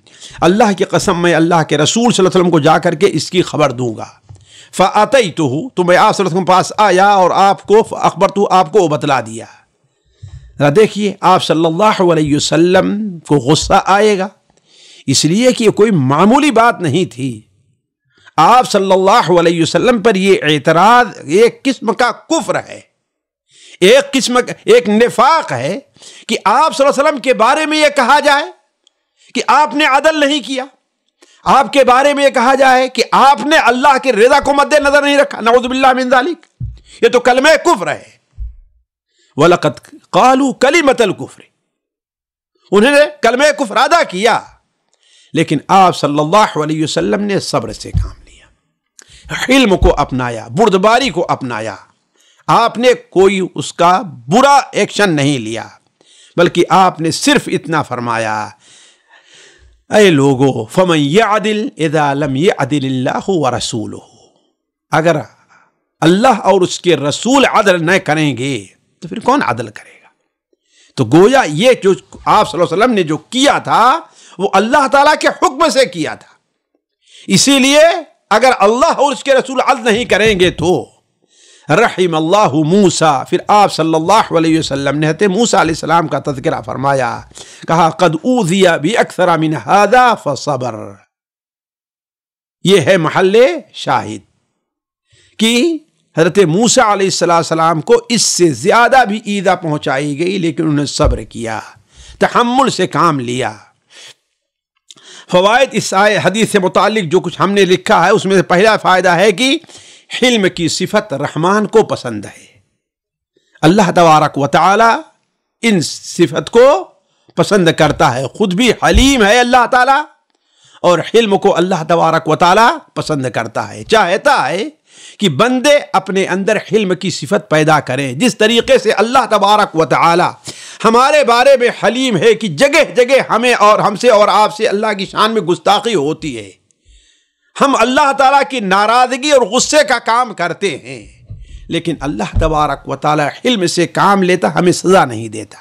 اللہ کی قسم میں اللہ کے رسول صلی اللہ علیہ وسلم کو جا کر کے اس کی خبر دوں گا۔ فَأَتَيْتُهُ، تو میں آپ صلی اللہ علیہ وسلم کے پاس آیا اور آپ کو فَأَخْبَرْتُهُ، آپ کو بتلا دیا۔ دیکھیے آپ صلی اللہ علیہ وسلم کو غصہ آئے گا، اس لیے کہ یہ کوئی معمولی بات نہیں تھی۔ آپ صلی اللہ علیہ وسلم پر یہ اعتراض ایک قسم کا کفر ہے، ایک قسم ایک نفاق ہے کہ آپ صلی اللہ علیہ وسلم کے بارے میں یہ کہا جائے کہ آپ نے عدل نہیں کیا، آپ کے بارے میں یہ کہا جائے کہ آپ نے اللہ کے رضا کو مد نظر نہیں رکھا، نعوذ باللہ من ذالک۔ یہ تو کلمہ کفر ہے۔ وَلَقَدْ قَالُوا كَلِمَةَ الْكُفْرِ، انہوں نے کلمہ کفر ادا کیا، لیکن آپ صلی اللہ علیہ وسلم نے صبر سے کام لیا، حلم کو اپنایا، بردباری کو اپنایا۔ آپ نے کوئی اس کا برا ایکشن نہیں لیا، بلکہ آپ نے صرف اتنا فرمایا اے لوگو فَمَنْ يَعْدِلْ إِذَا لَمْ يَعْدِلِ اللَّهُ وَرَسُولُهُ، اگر اللہ اور اس کے رسول عدل نہ کریں گے تو پھر کون عدل کرے گا؟ تو گویا یہ جو آپ صلی اللہ علیہ وسلم نے جو کیا تھا وہ اللہ تعالیٰ کے حکم سے کیا تھا. اسی لیے اگر اللہ اور اس کے رسول عدل نہیں کریں گے تو رحم اللہ موسیٰ. پھر آپ صلی اللہ علیہ وسلم نے حضرت موسیٰ علیہ السلام کا تذکرہ فرمایا, کہا قد اوذی باکثر من ھذا فصبر. یہ ہے محل شاہد کہ حضرت موسیٰ علیہ السلام کو اس سے زیادہ بھی ایذا پہنچائی گئی لیکن انہوں نے صبر کیا, تحمل سے کام لیا. فوائد اس حدیث سے متعلق جو کچھ ہم نے لکھا ہے اس میں سے پہلا فائدہ ہے کہ حلم کی صفت رحمان کو پسند ہے. اللہ تبارک و تعالی ان صفت کو پسند کرتا ہے. خود بھی حلیم ہے اللہ تعالی, اور حلم کو اللہ تبارک و تعالی پسند کرتا ہے. چاہتا ہے کہ بندے اپنے اندر حلم کی صفت پیدا کریں. جس طریقے سے اللہ تبارک و تعالی ہمارے بارے میں حلیم ہے کہ جگہ جگہ ہمیں اور ہم سے اور آپ سے اللہ کی شان میں گستاخی ہوتی ہے, ہم اللہ تعالیٰ کی ناراضگی اور غصے کا کام کرتے ہیں, لیکن اللہ تبارک و تعالیٰ حلم سے کام لیتا, ہمیں سزا نہیں دیتا.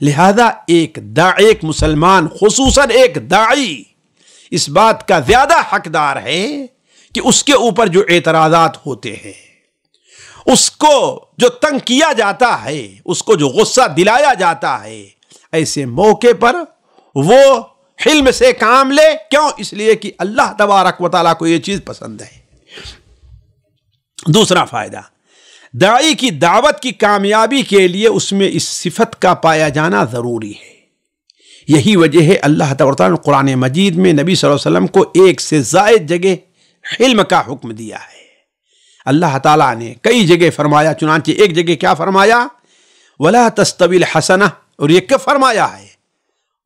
لہذا ایک مسلمان, خصوصاً ایک داعی, اس بات کا زیادہ حقدار ہے کہ اس کے اوپر جو اعتراضات ہوتے ہیں, اس کو جو تنگ کیا جاتا ہے, اس کو جو غصہ دلایا جاتا ہے, ایسے موقع پر وہ حلم سے کام لے. کیوں؟ اس لیے کہ اللہ تبارک و تعالیٰ کو یہ چیز پسند ہے. دوسرا فائدہ, داعی کی دعوت کی کامیابی کے لیے اس میں اس صفت کا پایا جانا ضروری ہے. یہی وجہ ہے اللہ تعالیٰ نے قرآن مجید میں نبی صلی اللہ علیہ وسلم کو ایک سے زائد جگہ حلم کا حکم دیا ہے. اللہ تعالیٰ نے کئی جگہ فرمایا, چنانچہ ایک جگہ کیا فرمایا, وَلَا تَسْتَوِي الْحَسَنَةُ, اور یہ کیا فرمایا ہے,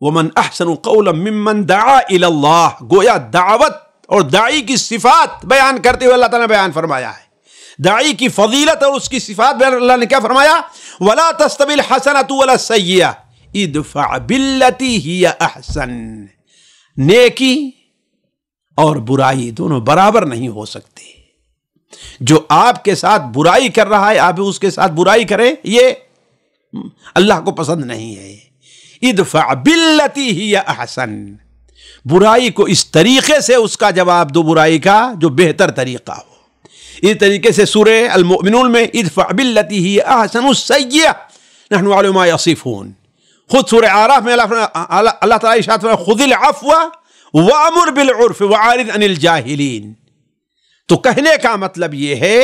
وَمَنْ أَحْسَنُ قَوْلًا مِّمَّنْ دَعَا إِلَى اللَّهِ. گویا دعوت اور داعی کی صفات بیان کرتے ہوئے اللہ تعالیٰ نے بیان فرمایا ہے. داعی کی فضیلت اور اس کی صفات بیان, اللہ نے کیا فرمایا, وَلَا تَسْتَوِي الْحَسَنَةُ وَلَا السَّيِّئَةُ ادْفَعْ بِالَّتِي هِيَ أَحْسَنُ. نیکی اور برائی دونوں برابر نہیں ہو سکتے. جو آپ کے ساتھ برائی کر رہا ہے آپ بھی اس کے ساتھ برائی کریں, یہ اللہ کو پسند نہیں ہے. ادفع باللتی ہی احسن, برائی کو اس طریقے سے اس کا جواب دو, برائی کا جو بہتر طریقہ ہو. اس طریقے سے سورہ المؤمنون میں ادفع باللتی ہی احسن السیئہ نحن علی ما یصفون. خود سورہ اعراف میں اللہ تعالیٰ ارشاد فرمایا خذ العفو وامر بالعرف وعارض عن الجاہلین. تو کہنے کا مطلب یہ ہے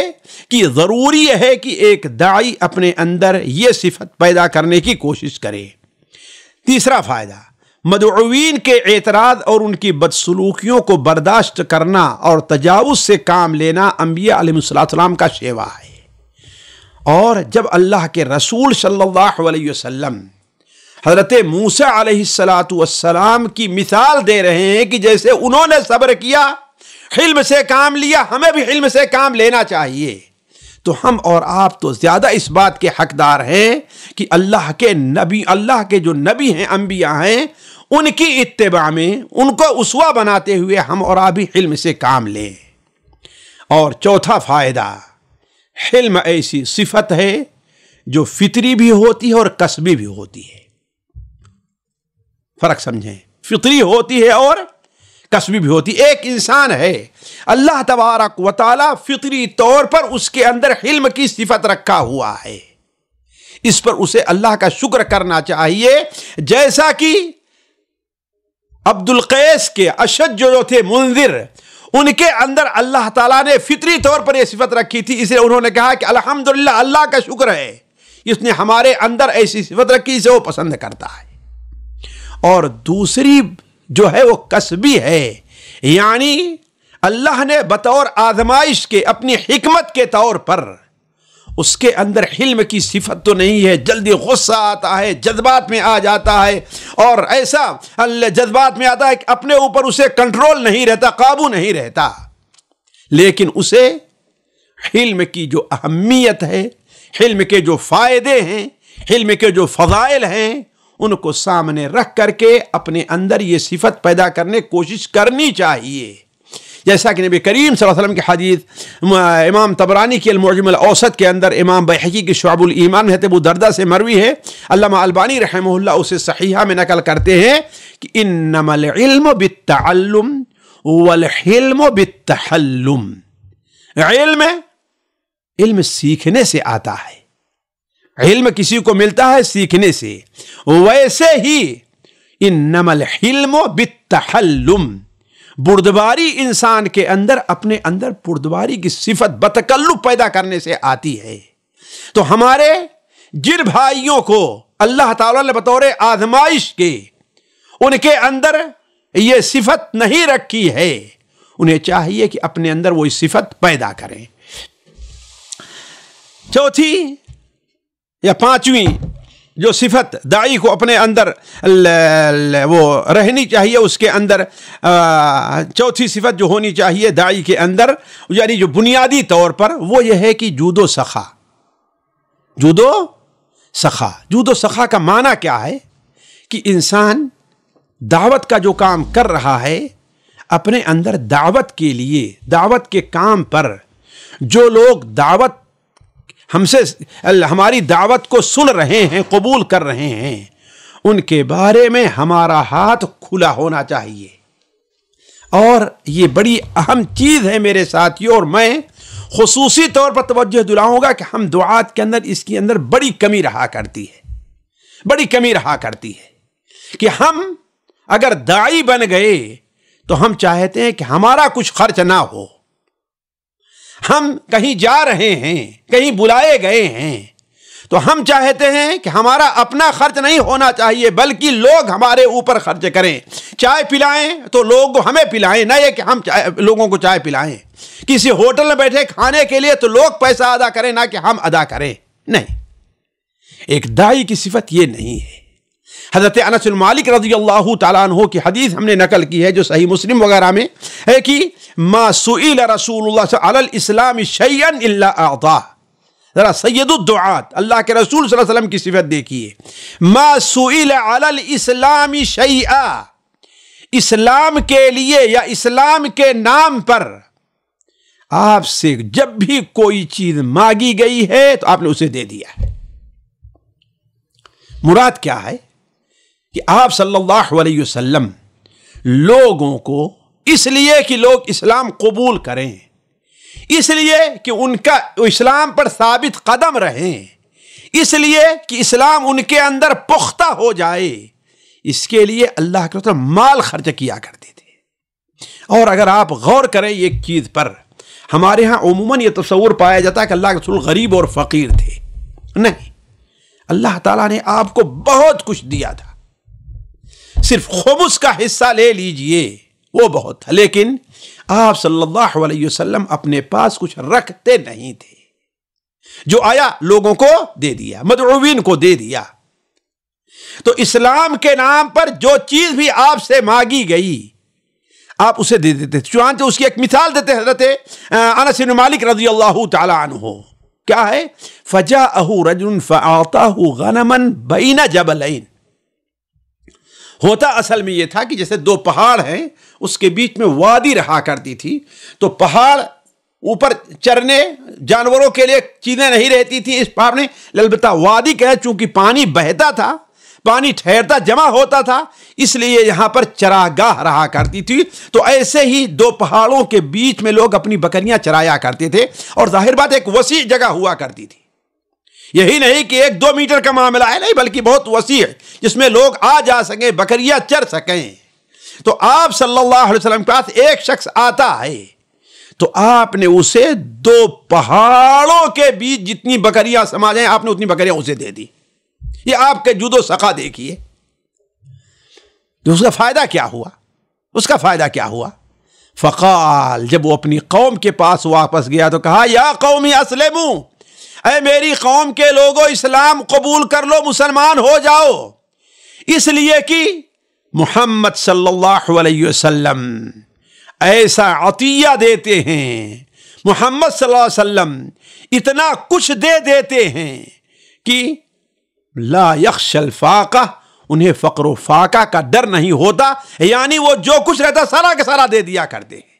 کہ ضروری ہے کہ ایک داعی اپنے اندر یہ صفت پیدا کرنے کی کوشش کرے. تیسرا فائدہ, مدعوین کے اعتراض اور ان کی بدسلوکیوں کو برداشت کرنا اور تجاوز سے کام لینا انبیاء علیہ السلام کا شیوا ہے. اور جب اللہ کے رسول صلی اللہ علیہ وسلم حضرت موسیٰ علیہ السلام کی مثال دے رہے ہیں کہ جیسے انہوں نے صبر کیا, حلم سے کام لیا, ہمیں بھی حلم سے کام لینا چاہیے. تو ہم اور آپ تو زیادہ اس بات کے حقدار ہیں کہ اللہ کے نبی, اللہ کے جو نبی ہیں, انبیاء ہیں, ان کی اتباع میں ان کو اسوہ بناتے ہوئے ہم اور آپ بھی حلم سے کام لیں. اور چوتھا فائدہ, حلم ایسی صفت ہے جو فطری بھی ہوتی ہے اور کسبی بھی ہوتی ہے. فرق سمجھیں, فطری ہوتی ہے اور کسبی بھی ہوتی. ایک انسان ہے, اللہ تبارک و تعالی فطری طور پر اس کے اندر حلم کی صفت رکھا ہوا ہے, اس پر اسے اللہ کا شکر کرنا چاہیے. جیسا کہ عبد القیس کے اشج جو تھے منذر, ان کے اندر اللہ تعالیٰ نے فطری طور پر یہ صفت رکھی تھی, اسے انہوں نے کہا کہ الحمدللہ, اللہ کا شکر ہے اس نے ہمارے اندر ایسی صفت رکھی جسے وہ پسند کرتا ہے. اور دوسری جو ہے وہ کسبی ہے, یعنی اللہ نے بطور آزمائش کے اپنی حکمت کے طور پر اس کے اندر حلم کی صفت تو نہیں ہے, جلدی غصہ آتا ہے, جذبات میں آ جاتا ہے, اور ایسا جذبات میں آتا ہے کہ اپنے اوپر اسے کنٹرول نہیں رہتا, قابو نہیں رہتا. لیکن اسے حلم کی جو اہمیت ہے, حلم کے جو فائدے ہیں, حلم کے جو فضائل ہیں, ان کو سامنے رکھ کر کے اپنے اندر یہ صفت پیدا کرنے کی کوشش کرنی چاہیے. جیسا کہ نبی کریم صلی اللہ علیہ وسلم کی حدیث امام طبرانی کی المعجم الاوسط کے اندر، امام بیہقی کی شعب الایمان میں ابو درداء سے مروی ہے، علامہ البانی رحمہ اللہ اسے صحیحہ میں نقل کرتے ہیں کہ انما العلم بالتعلم والحلم بالتحلم، علم سیکھنے سے آتا ہے، علم کسی کو ملتا ہے سیکھنے سے، ویسے ہی انما الحلم بالتحلم، بردباری انسان کے اندر اپنے اندر بردباری کی صفت بتکلف پیدا کرنے سے آتی ہے۔ تو ہمارے جن بھائیوں کو اللہ تعالیٰ نے بطور آزمائش کے ان کے اندر یہ صفت نہیں رکھی ہے، انہیں چاہیے کہ اپنے اندر وہ صفت پیدا کریں۔ چوتھی یا پانچویں جو صفت داعی کو اپنے اندر وہ رہنی چاہیے، اس کے اندر چوتھی صفت جو ہونی چاہیے داعی کے اندر، یعنی جو بنیادی طور پر، وہ یہ ہے کہ جود و سخا۔ جود و سخا کا معنی کیا ہے کہ انسان دعوت کا جو کام کر رہا ہے، اپنے اندر دعوت کے لیے، دعوت کے کام پر جو لوگ دعوت ہماری دعوت کو سن رہے ہیں، قبول کر رہے ہیں، ان کے بارے میں ہمارا ہاتھ کھلا ہونا چاہیے۔ اور یہ بڑی اہم چیز ہے میرے ساتھیوں، اور میں خصوصی طور پر توجہ دلاؤں گا کہ ہم دعات کے اندر اس کے اندر بڑی کمی رہا کرتی ہے کہ ہم اگر داعی بن گئے تو ہم چاہتے ہیں کہ ہمارا کچھ خرچ نہ ہو، ہم کہیں جا رہے ہیں، کہیں بلائے گئے ہیں، تو ہم چاہتے ہیں کہ ہمارا اپنا خرچ نہیں ہونا چاہیے، بلکہ لوگ ہمارے اوپر خرچ کریں۔ چائے پلائیں تو لوگ ہمیں پلائیں، نہ یہ کہ ہم لوگوں کو چائے پلائیں۔ کسی ہوٹل میں بیٹھے کھانے کے لیے تو لوگ پیسہ ادا کریں، نہ کہ ہم ادا کریں۔ نہیں، ایک داعی کی صفت یہ نہیں ہے۔ حضرت انس بن مالک رضی اللہ تعالیٰ عنہ کی حدیث ہم نے نقل کی ہے، جو صحیح مسلم وغیرہ میں ہے کہ ما سئل رسول اللہ صلی اللہ علیہ الاسلام شیئا الا اعطاه۔ ذرا سید الدعات اللہ کے رسول صلی اللہ علیہ وسلم کی صفت دیکھیے، ما سئل علی الاسلام شیئا، اسلام کے لیے یا اسلام کے نام پر آپ سے جب بھی کوئی چیز مانگی گئی ہے تو آپ نے اسے دے دیا ہے۔ مراد کیا ہے کہ آپ صلی اللہ علیہ وسلم لوگوں کو اس لیے کہ لوگ اسلام قبول کریں، اس لیے کہ ان کا اسلام پر ثابت قدم رہیں، اس لیے کہ اسلام ان کے اندر پختہ ہو جائے، اس کے لیے اللہ کے رسول مال خرچ کیا کرتے تھے۔ اور اگر آپ غور کریں ایک چیز پر، ہمارے ہاں عموماً یہ تصور پایا جاتا ہے کہ اللہ کے رسول غریب اور فقیر تھے۔ نہیں، اللہ تعالیٰ نے آپ کو بہت کچھ دیا تھا، صرف خمس کا حصہ لے لیجئے وہ بہت تھا، لیکن آپ صلی اللہ علیہ وسلم اپنے پاس کچھ رکھتے نہیں تھے، جو آیا لوگوں کو دے دیا، مدعوین کو دے دیا۔ تو اسلام کے نام پر جو چیز بھی آپ سے مانگی گئی آپ اسے دے دیتے تھے۔ چنانچہ اس کی ایک مثال دیتے حضرت انس بن مالک رضی اللہ تعالی عنہ، کیا ہے؟ فجاءہ رجل فاعطاہ غنما بین جبلین۔ ہوتا اصل میں یہ تھا کہ جیسے دو پہاڑ ہیں، اس کے بیچ میں وادی رہا کرتی تھی، تو پہاڑ اوپر چرنے جانوروں کے لیے چیزیں نہیں رہتی تھی اس پہاڑ میں، البتہ وادی کا ہے، چونکہ پانی بہتا تھا، پانی ٹھہرتا جمع ہوتا تھا، اس لیے یہاں پر چراگاہ رہا کرتی تھی۔ تو ایسے ہی دو پہاڑوں کے بیچ میں لوگ اپنی بکریاں چرایا کرتے تھے، اور ظاہر بات ایک وسیع جگہ ہوا کرتی تھی، یہی نہیں کہ 1-2 میٹر کا معاملہ ہے، نہیں، بلکہ بہت وسیع ہے جس میں لوگ آ جا سکیں، بکریاں چر سکیں۔ تو آپ صلی اللہ علیہ وسلم کے پاس ایک شخص آتا ہے تو آپ نے اسے 2 پہاڑوں کے بیچ جتنی بکریاں سما جائیں آپ نے اتنی بکریاں اسے دے دی۔ یہ آپ کے جود و سخا دیکھیے، اس کا فائدہ کیا ہوا؟ اس کا فائدہ کیا ہوا؟ فقال، جب وہ اپنی قوم کے پاس واپس گیا تو کہا یا قومی اسلموا، اے میری قوم کے لوگوں اسلام قبول کر لو، مسلمان ہو جاؤ، اس لیے کہ محمد صلی اللہ علیہ وسلم ایسا عطیہ دیتے ہیں، محمد صلی اللہ علیہ وسلم اتنا کچھ دے دیتے ہیں کہ لا یخشى الفاقہ، انہیں فقر و فاقہ کا ڈر نہیں ہوتا، یعنی وہ جو کچھ رہتا سارا کا سارا دے دیا کرتے ہیں۔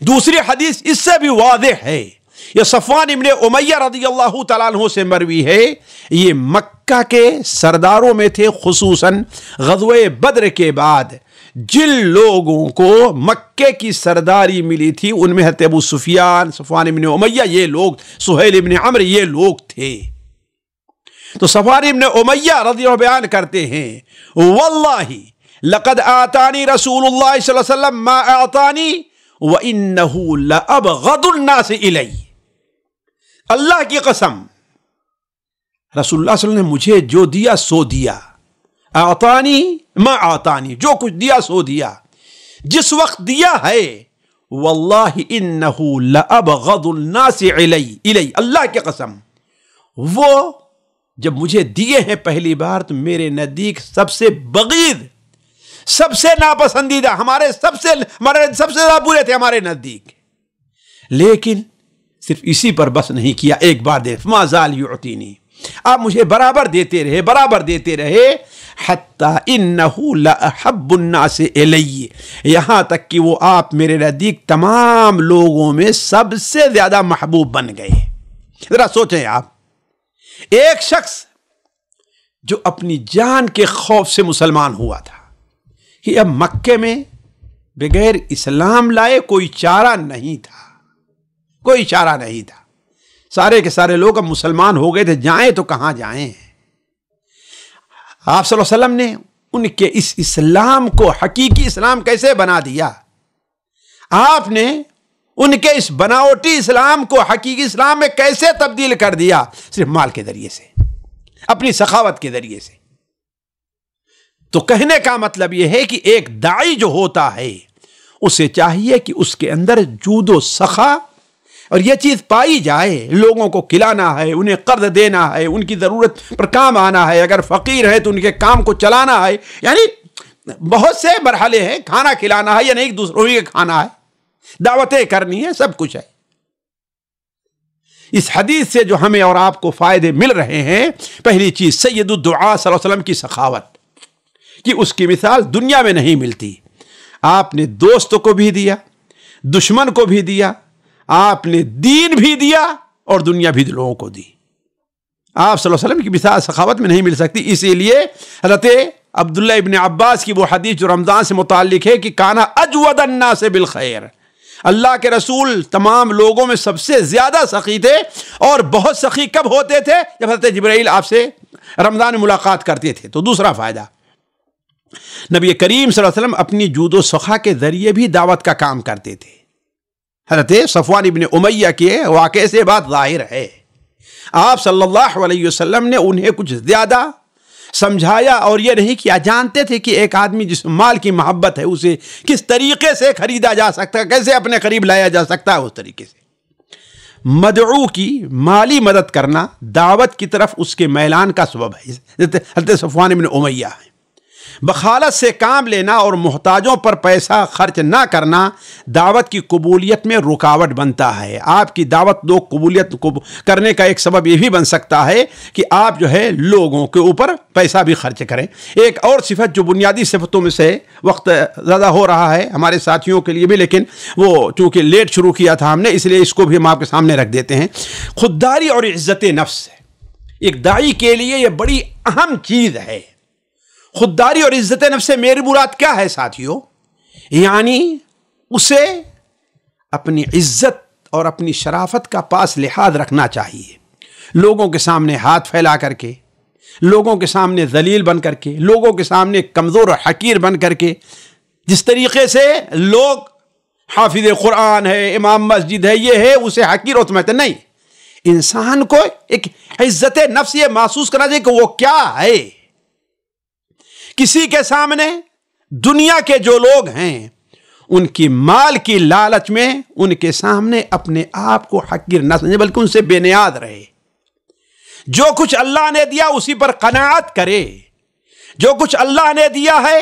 دوسری حدیث اس سے بھی واضح ہے، یہ صفوان ابن امیہ رضی اللہ تعالیٰ عنہ سے مروی ہے، یہ مکہ کے سرداروں میں تھے، خصوصاً غزوہ بدر کے بعد جن لوگوں کو مکے کی سرداری ملی تھی ان میں حضرت ابو سفیان، صفوان ابن امیہ، یہ لوگ، سہیل ابن عمرو، یہ لوگ تھے۔ تو صفوان ابن امیہ رضی اللہ بیان کرتے ہیں، واللہ لقد آتانی رسول اللہ صلی اللہ علیہ وسلم ما اعطانی وانہ لابغض الناس الی، اللہ کی قسم رسول اللہ صلی اللہ علیہ وسلم نے مجھے جو دیا سو دیا، اعطانی ما اعطانی، جو کچھ دیا سو دیا، جس وقت دیا ہے، واللہ انہ لابغض الناس الی، اللہ کی قسم وہ جب مجھے دیے ہیں پہلی بار تو میرے نزدیک سب سے بغیض، سب سے ناپسندیدہ، ہمارے سب سے زیادہ برے تھے ہمارے نزدیک، لیکن صرف اسی پر بس نہیں کیا، ایک بار دے، فما زال یعطینی، آپ مجھے برابر دیتے رہے، حتی انہو لأحب الناس الی، یہاں تک کہ وہ آپ میرے نزدیک تمام لوگوں میں سب سے زیادہ محبوب بن گئے۔ ذرا سوچیں آپ، ایک شخص جو اپنی جان کے خوف سے مسلمان ہوا تھا کہ اب مکے میں بغیر اسلام لائے کوئی چارہ نہیں تھا، سارے کے سارے لوگ اب مسلمان ہو گئے تھے، جائیں تو کہاں جائیں۔ آپ صلی اللہ علیہ وسلم نے ان کے اس اسلام کو حقیقی اسلام کیسے بنا دیا، آپ نے ان کے اس بناوٹی اسلام کو حقیقی اسلام میں کیسے تبدیل کر دیا، صرف مال کے ذریعے سے، اپنی سخاوت کے ذریعے سے۔ تو کہنے کا مطلب یہ ہے کہ ایک داعی جو ہوتا ہے اسے چاہیے کہ اس کے اندر جود و سخا اور یہ چیز پائی جائے، لوگوں کو کھلانا ہے، انہیں قرض دینا ہے، ان کی ضرورت پر کام آنا ہے، اگر فقیر ہے تو ان کے کام کو چلانا ہے، یعنی بہت سے مرحلے ہیں، کھانا کھلانا ہے یا نہیں دوسروں کے کھانا ہے، دعوتیں کرنی ہے، سب کچھ ہے۔ اس حدیث سے جو ہمیں اور آپ کو فائدے مل رہے ہیں، پہلی چیز سید الدعاء صلی اللہ علیہ وسلم کی سخاوت، کہ اس کی مثال دنیا میں نہیں ملتی۔ آپ نے دوست کو بھی دیا، دشمن کو بھی دیا، آپ نے دین بھی دیا اور دنیا بھی لوگوں کو دی۔ آپ صلی اللہ علیہ وسلم کی مثال سخاوت میں نہیں مل سکتی، اسی لیے حضرت عبداللہ ابن عباس کی وہ حدیث جو رمضان سے متعلق ہے کہ کانا اجود الناس بالخیر، اللہ کے رسول تمام لوگوں میں سب سے زیادہ سخی تھے، اور بہت سخی کب ہوتے تھے؟ جب حضرت جبرائیل آپ سے رمضان میں ملاقات کرتے تھے۔ تو دوسرا فائدہ، نبی کریم صلی اللہ علیہ وسلم اپنی جود و سخا کے ذریعے بھی دعوت کا کام کرتے تھے۔ حضرت صفوان ابن امیہ کے واقعے سے بات ظاہر ہے، آپ صلی اللہ علیہ وسلم نے انہیں کچھ زیادہ سمجھایا، اور یہ نہیں کیا، جانتے تھے کہ ایک آدمی جس مال کی محبت ہے اسے کس طریقے سے خریدا جا سکتا ہے، کیسے اپنے قریب لایا جا سکتا ہے، اس طریقے سے مدعو کی مالی مدد کرنا دعوت کی طرف اس کے میلان کا سبب ہے۔ حضرت صفوان ابن امیہ ہے، بخالت سے کام لینا اور محتاجوں پر پیسہ خرچ نہ کرنا دعوت کی قبولیت میں رکاوٹ بنتا ہے۔ آپ کی دعوت لوگ قبولیت کرنے کا ایک سبب یہ بھی بن سکتا ہے کہ آپ جو ہے لوگوں کے اوپر پیسہ بھی خرچ کریں۔ ایک اور صفت جو بنیادی صفتوں میں سے، وقت زیادہ ہو رہا ہے ہمارے ساتھیوں کے لیے بھی، لیکن وہ چونکہ لیٹ شروع کیا تھا ہم نے، اس لیے اس کو بھی ہم آپ کے سامنے رکھ دیتے ہیں۔ خودداری اور عزت نفس ایک داعی کے لیے یہ بڑی اہم چیز ہے۔ خودداری اور عزت نفس سے میری مراد کیا ہے ساتھیوں؟ یعنی اسے اپنی عزت اور اپنی شرافت کا پاس لحاظ رکھنا چاہیے، لوگوں کے سامنے ہاتھ پھیلا کر کے، لوگوں کے سامنے ذلیل بن کر کے، لوگوں کے سامنے کمزور اور حقیر بن کر کے، جس طریقے سے لوگ حافظ قرآن ہے، امام مسجد ہے، یہ ہے، اسے حقیر اور سمجھتے نہیں۔ انسان کو ایک عزت نفس یہ محسوس کرنا چاہیے کہ وہ کیا ہے۔ کسی کے سامنے دنیا کے جو لوگ ہیں ان کی مال کی لالچ میں ان کے سامنے اپنے آپ کو حقیر نہ سمجھے، بلکہ ان سے بے نیاز رہے۔ جو کچھ اللہ نے دیا اسی پر قناعت کرے، جو کچھ اللہ نے دیا ہے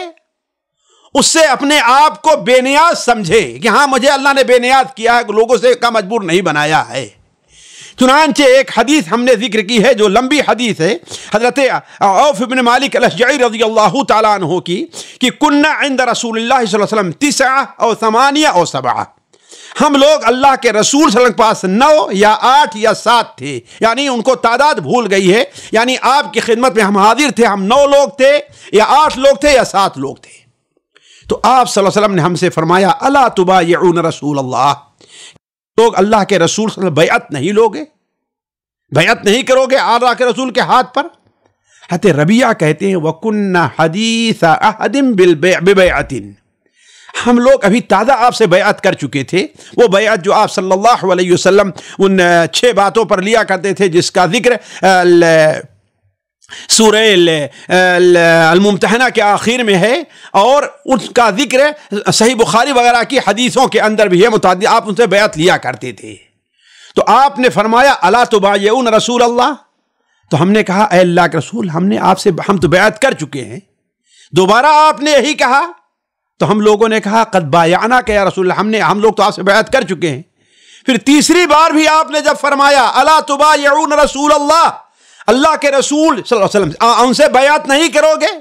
اس سے اپنے آپ کو بے نیاز سمجھے کہ ہاں مجھے اللہ نے بے نیاز کیا ہے، لوگوں سے کا مجبور نہیں بنایا ہے۔ چنانچہ ایک حدیث ہم نے ذکر کی ہے جو لمبی حدیث ہے، حضرت عوف بن مالک الاشجعی رضی اللہ تعالیٰ عنہ کی، کہ کننا عند رسول اللہ صلی اللہ علیہ وسلم 9 أو 8 أو 7، ہم لوگ اللہ کے رسول صلی اللہ علیہ وسلم کے پاس 9 یا 8 یا 7 تھے، یعنی ان کو تعداد بھول گئی ہے، یعنی آپ کی خدمت میں ہم حاضر تھے، ہم 9 لوگ تھے یا 8 لوگ تھے یا 7 لوگ تھے۔ تو آپ صلی اللہ علیہ وسلم نے ہم سے فرمایا الا تبایعون رسول اللہ، لوگ اللہ کے رسول صلی اللہ علیہ وسلم بیعت نہیں لوگے، بیعت نہیں کرو گے اللہ کے رسول کے ہاتھ پر؟ حضرت ربیعہ کہتے ہیں وَكُنَّا حَدِيثَ أَحَدٍ بِبَيْعَةٍ، ہم لوگ ابھی تازہ آپ سے بیعت کر چکے تھے، وہ بیعت جو آپ صلی اللہ علیہ وسلم ان 6 باتوں پر لیا کرتے تھے، جس کا ذکر سورہ الممتحنہ کے آخر میں ہے، اور اس کا ذکر صحیح بخاری وغیرہ کی حدیثوں کے اندر بھی ہے متعدد، آپ ان سے بیعت لیا کرتے تھے۔ تو آپ نے فرمایا الا تبایعون رسول اللہ، تو ہم نے کہا اے اللہ کے رسول ہم تو بیعت کر چکے ہیں، دوبارہ آپ نے یہی کہا؟ تو ہم لوگوں نے کہا قد بایعناک یا رسول اللہ، ہم لوگ تو آپ سے بیعت کر چکے ہیں۔ پھر تیسری بار بھی آپ نے جب فرمایا الا تبایعون رسول اللہ، اللہ کے رسول صلی اللہ علیہ وسلم ان سے بیعت نہیں کرو گے؟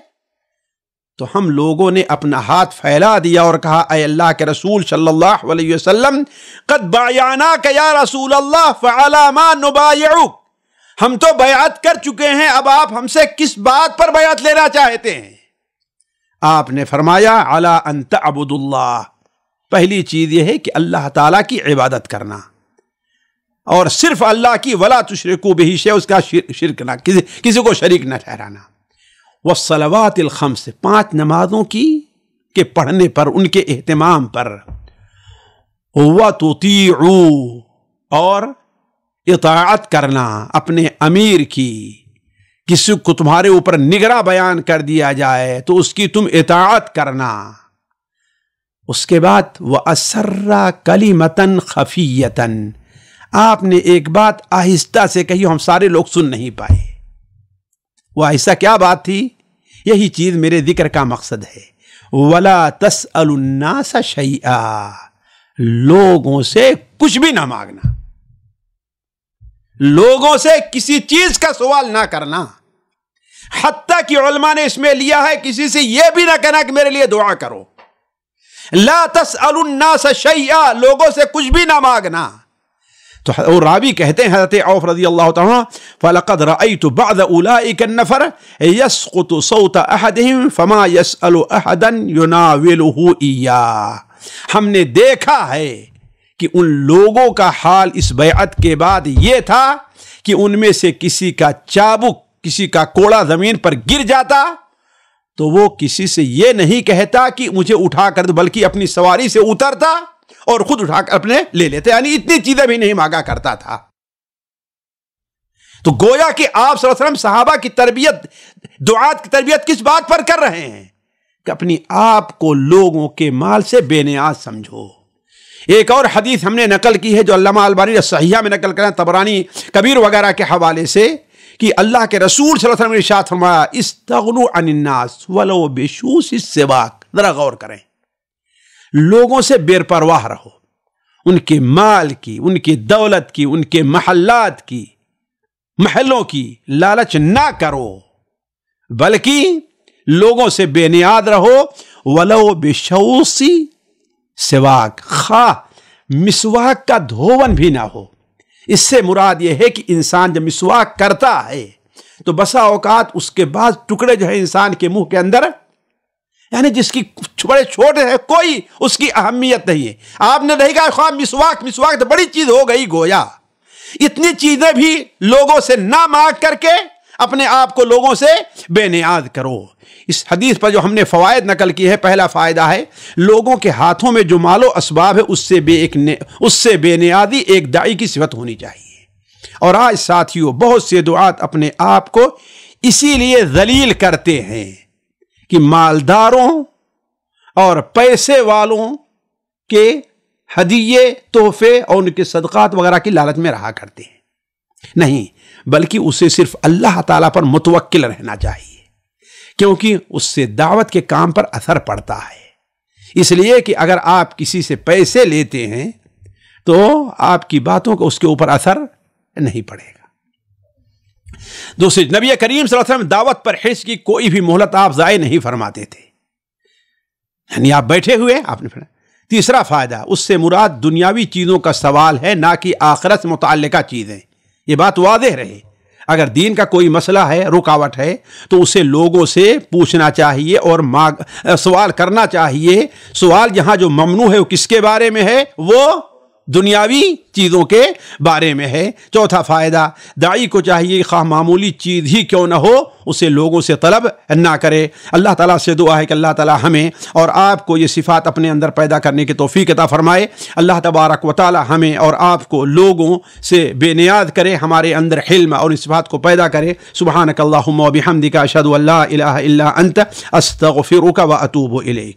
تو ہم لوگوں نے اپنا ہاتھ پھیلا دیا اور کہا اے اللہ کے رسول صلی اللہ علیہ وسلم قد بایعناک یا رسول اللہ فعلی ما نبایعک، ہم تو بیعت کر چکے ہیں، اب آپ ہم سے کس بات پر بیعت لینا چاہتے ہیں؟ آپ نے فرمایا علی ان تعبد اللہ، پہلی چیز یہ ہے کہ اللہ تعالیٰ کی عبادت کرنا، اور صرف اللہ کی، ولا تشرکوا بہ شیئا، اس کا شرک نہ، کسی کو شریک نہ ٹھہرانا، والصلوات الخمس، 5 نمازوں کی کے پڑھنے پر، ان کے اہتمام پر، وتطیعوا، اور اطاعت کرنا اپنے امیر کی، کسی کو تمہارے اوپر نگراں بیان کر دیا جائے تو اس کی تم اطاعت کرنا۔ اس کے بعد وَأَسَرَّ كَلِمَةً خَفِيَّةً، آپ نے ایک بات آہستہ سے کہی، ہم سارے لوگ سن نہیں پائے، وہ آہستہ کیا بات تھی؟ یہی چیز میرے ذکر کا مقصد ہے، وَلَا تَسْأَلُ النَّاسَ شَيْئًا، لوگوں سے کچھ بھی نہ مانگنا، لوگوں سے کسی چیز کا سوال نہ کرنا، حتیٰ کہ علماء نے اس میں لیا ہے کسی سے یہ بھی نہ کہنا کہ میرے لیے دعا کرو، لا تسأل الناس شیئا، لوگوں سے کچھ بھی نہ مانگنا۔ تو راوی کہتے ہیں حضرت عوف رضی اللہ تعالیٰ فَلَقَدْ رَأَيْتُ بَعْدَ أُولَئِكَ النَّفَرَ يَسْقُطُ صَوْتَ أَحَدِهِمْ فَمَا يَسْأَلُ أَحَدًا يُنَاوِلُهُ إِيَّاهُ، ہم نے دیکھا ہے کہ ان لوگوں کا حال اس بیعت کے بعد یہ تھا کہ ان میں سے کسی کا چابک، کسی کا کوڑا زمین پر گر جاتا تو وہ کسی سے یہ نہیں کہتا کہ مجھے اٹھا کر دو، بلکہ اپنی سواری سے اترتا اور خود اٹھا کر اپنے لے لیتے، یعنی اتنی چیزیں بھی نہیں مانگا کرتا تھا۔ تو گویا کہ آپ صلی اللہ علیہ وسلم صحابہ کی تربیت، دعات کی تربیت کس بات پر کر رہے ہیں؟ کہ اپنی آپ کو لوگوں کے مال سے بے نیاز سمجھو۔ ایک اور حدیث ہم نے نقل کی ہے جو علامہ البانی صحیحہ میں نقل کریں، طبرانی کبیر وغیرہ کے حوالے سے، کہ اللہ کے رسول صلی اللہ علیہ وسلم نے ارشاد فرمایا استغنوا عن الناس ولو بشوس السواک، ذرا غور کریں، لوگوں سے بے پرواہ رہو، ان کے مال کی، ان کی دولت کی، ان کے محلات کی، محلوں کی لالچ نہ کرو، بلکہ لوگوں سے بے نیاز رہو، ولو بشوس سواک، خواہ مسواک کا دھون بھی نہ ہو۔ اس سے مراد یہ ہے کہ انسان جب مسواک کرتا ہے تو بسا اوقات اس کے بعض ٹکڑے جو ہے انسان کے منہ کے اندر، یعنی جس کی بڑے چھوٹے ہیں، کوئی اس کی اہمیت نہیں ہے، آپ نے نہیں کہا خواہ مسواک تو بڑی چیز ہو گئی، گویا اتنی چیزیں بھی لوگوں سے نہ مانگ کر کے اپنے آپ کو لوگوں سے بے نیاز کرو۔ اس حدیث پر جو ہم نے فوائد نقل کی ہے، پہلا فائدہ ہے لوگوں کے ہاتھوں میں جو مال و اسباب ہے اس سے بے نیازی ایک داعی کی صفت ہونی چاہیے۔ اور آج ساتھیوں بہت سے دعات اپنے آپ کو اسی لیے ذلیل کرتے ہیں کہ مالداروں اور پیسے والوں کے ہدیے، تحفے اور ان کے صدقات وغیرہ کی لالچ میں رہا کرتے ہیں، نہیں، بلکہ اسے صرف اللہ تعالیٰ پر متوکل رہنا چاہیے، کیونکہ اس سے دعوت کے کام پر اثر پڑتا ہے۔ اس لیے کہ اگر آپ کسی سے پیسے لیتے ہیں تو آپ کی باتوں کا اس کے اوپر اثر نہیں پڑے گا۔ دوسری، نبی کریم صلی اللہ علیہ وسلم دعوت پر حرص کی کوئی بھی مہلت آپ ضائع نہیں فرماتے تھے، یعنی آپ بیٹھے ہوئے، آپ نے تیسرا فائدہ، اس سے مراد دنیاوی چیزوں کا سوال ہے، نہ کہ آخرت سے متعلقہ چیزیں. یہ بات واضح رہے. اگر دین کا کوئی مسئلہ ہے، رکاوٹ ہے، تو اسے لوگوں سے پوچھنا چاہیے اور سوال کرنا چاہیے. سوال یہاں جو ممنوع ہے وہ کس کے بارے میں ہے؟ وہ دنیاوی چیزوں کے بارے میں ہے. چوتھا فائدہ، داعی کو چاہیے خواہ معمولی چیز ہی کیوں نہ ہو اسے لوگوں سے طلب نہ کرے. اللہ تعالیٰ سے دعا ہے کہ اللہ تعالیٰ ہمیں اور آپ کو یہ صفات اپنے اندر پیدا کرنے کی توفیق عطا فرمائے. اللہ تبارک و تعالیٰ ہمیں اور آپ کو لوگوں سے بے نیاز کرے، ہمارے اندر حلم اور اس صفات کو پیدا کرے. سبحانک اللہم و بحمدک، اشہد ان لا الہ الا انت، استغفرک و اتوب الیک.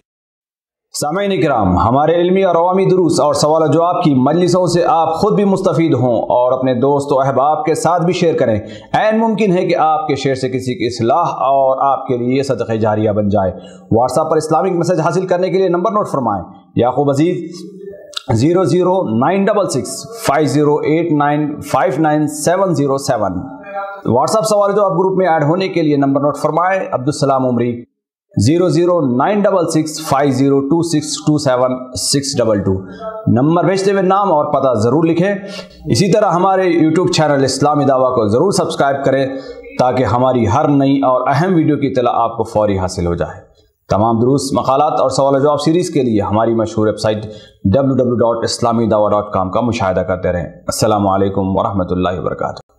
سامعین کرام، ہمارے علمی اور عوامی دروس اور سوال و جواب کی مجلسوں سے آپ خود بھی مستفید ہوں اور اپنے دوست و احباب کے ساتھ بھی شیئر کریں. عین ممکن ہے کہ آپ کے شیئر سے کسی کی اصلاح اور آپ کے لیے صدقہ جاریہ بن جائے. واٹس ایپ پر اسلامک میسج حاصل کرنے کے لیے نمبر نوٹ فرمائیں: یعقوب عزیز 00966 5089 59707. واٹس ایپ سوال جو آپ گروپ میں ایڈ ہونے کے لیے نمبر نوٹ فرمائیں: عبدالسلام عمری 00966 5026 27622. نمبر بھیجتے ہوئے نام اور پتہ ضرور لکھیں. اسی طرح ہمارے یوٹیوب چینل اسلامی دعویٰ کو ضرور سبسکرائب کریں تاکہ ہماری ہر نئی اور اہم ویڈیو کی اطلاع آپ کو فوری حاصل ہو جائے. تمام دروس، مقالات اور سوال و جواب سیریز کے لیے ہماری مشہور ویب سائٹ www.islamidawah.com کا مشاہدہ کرتے رہیں. السلام علیکم ورحمۃ اللہ وبرکاتہ.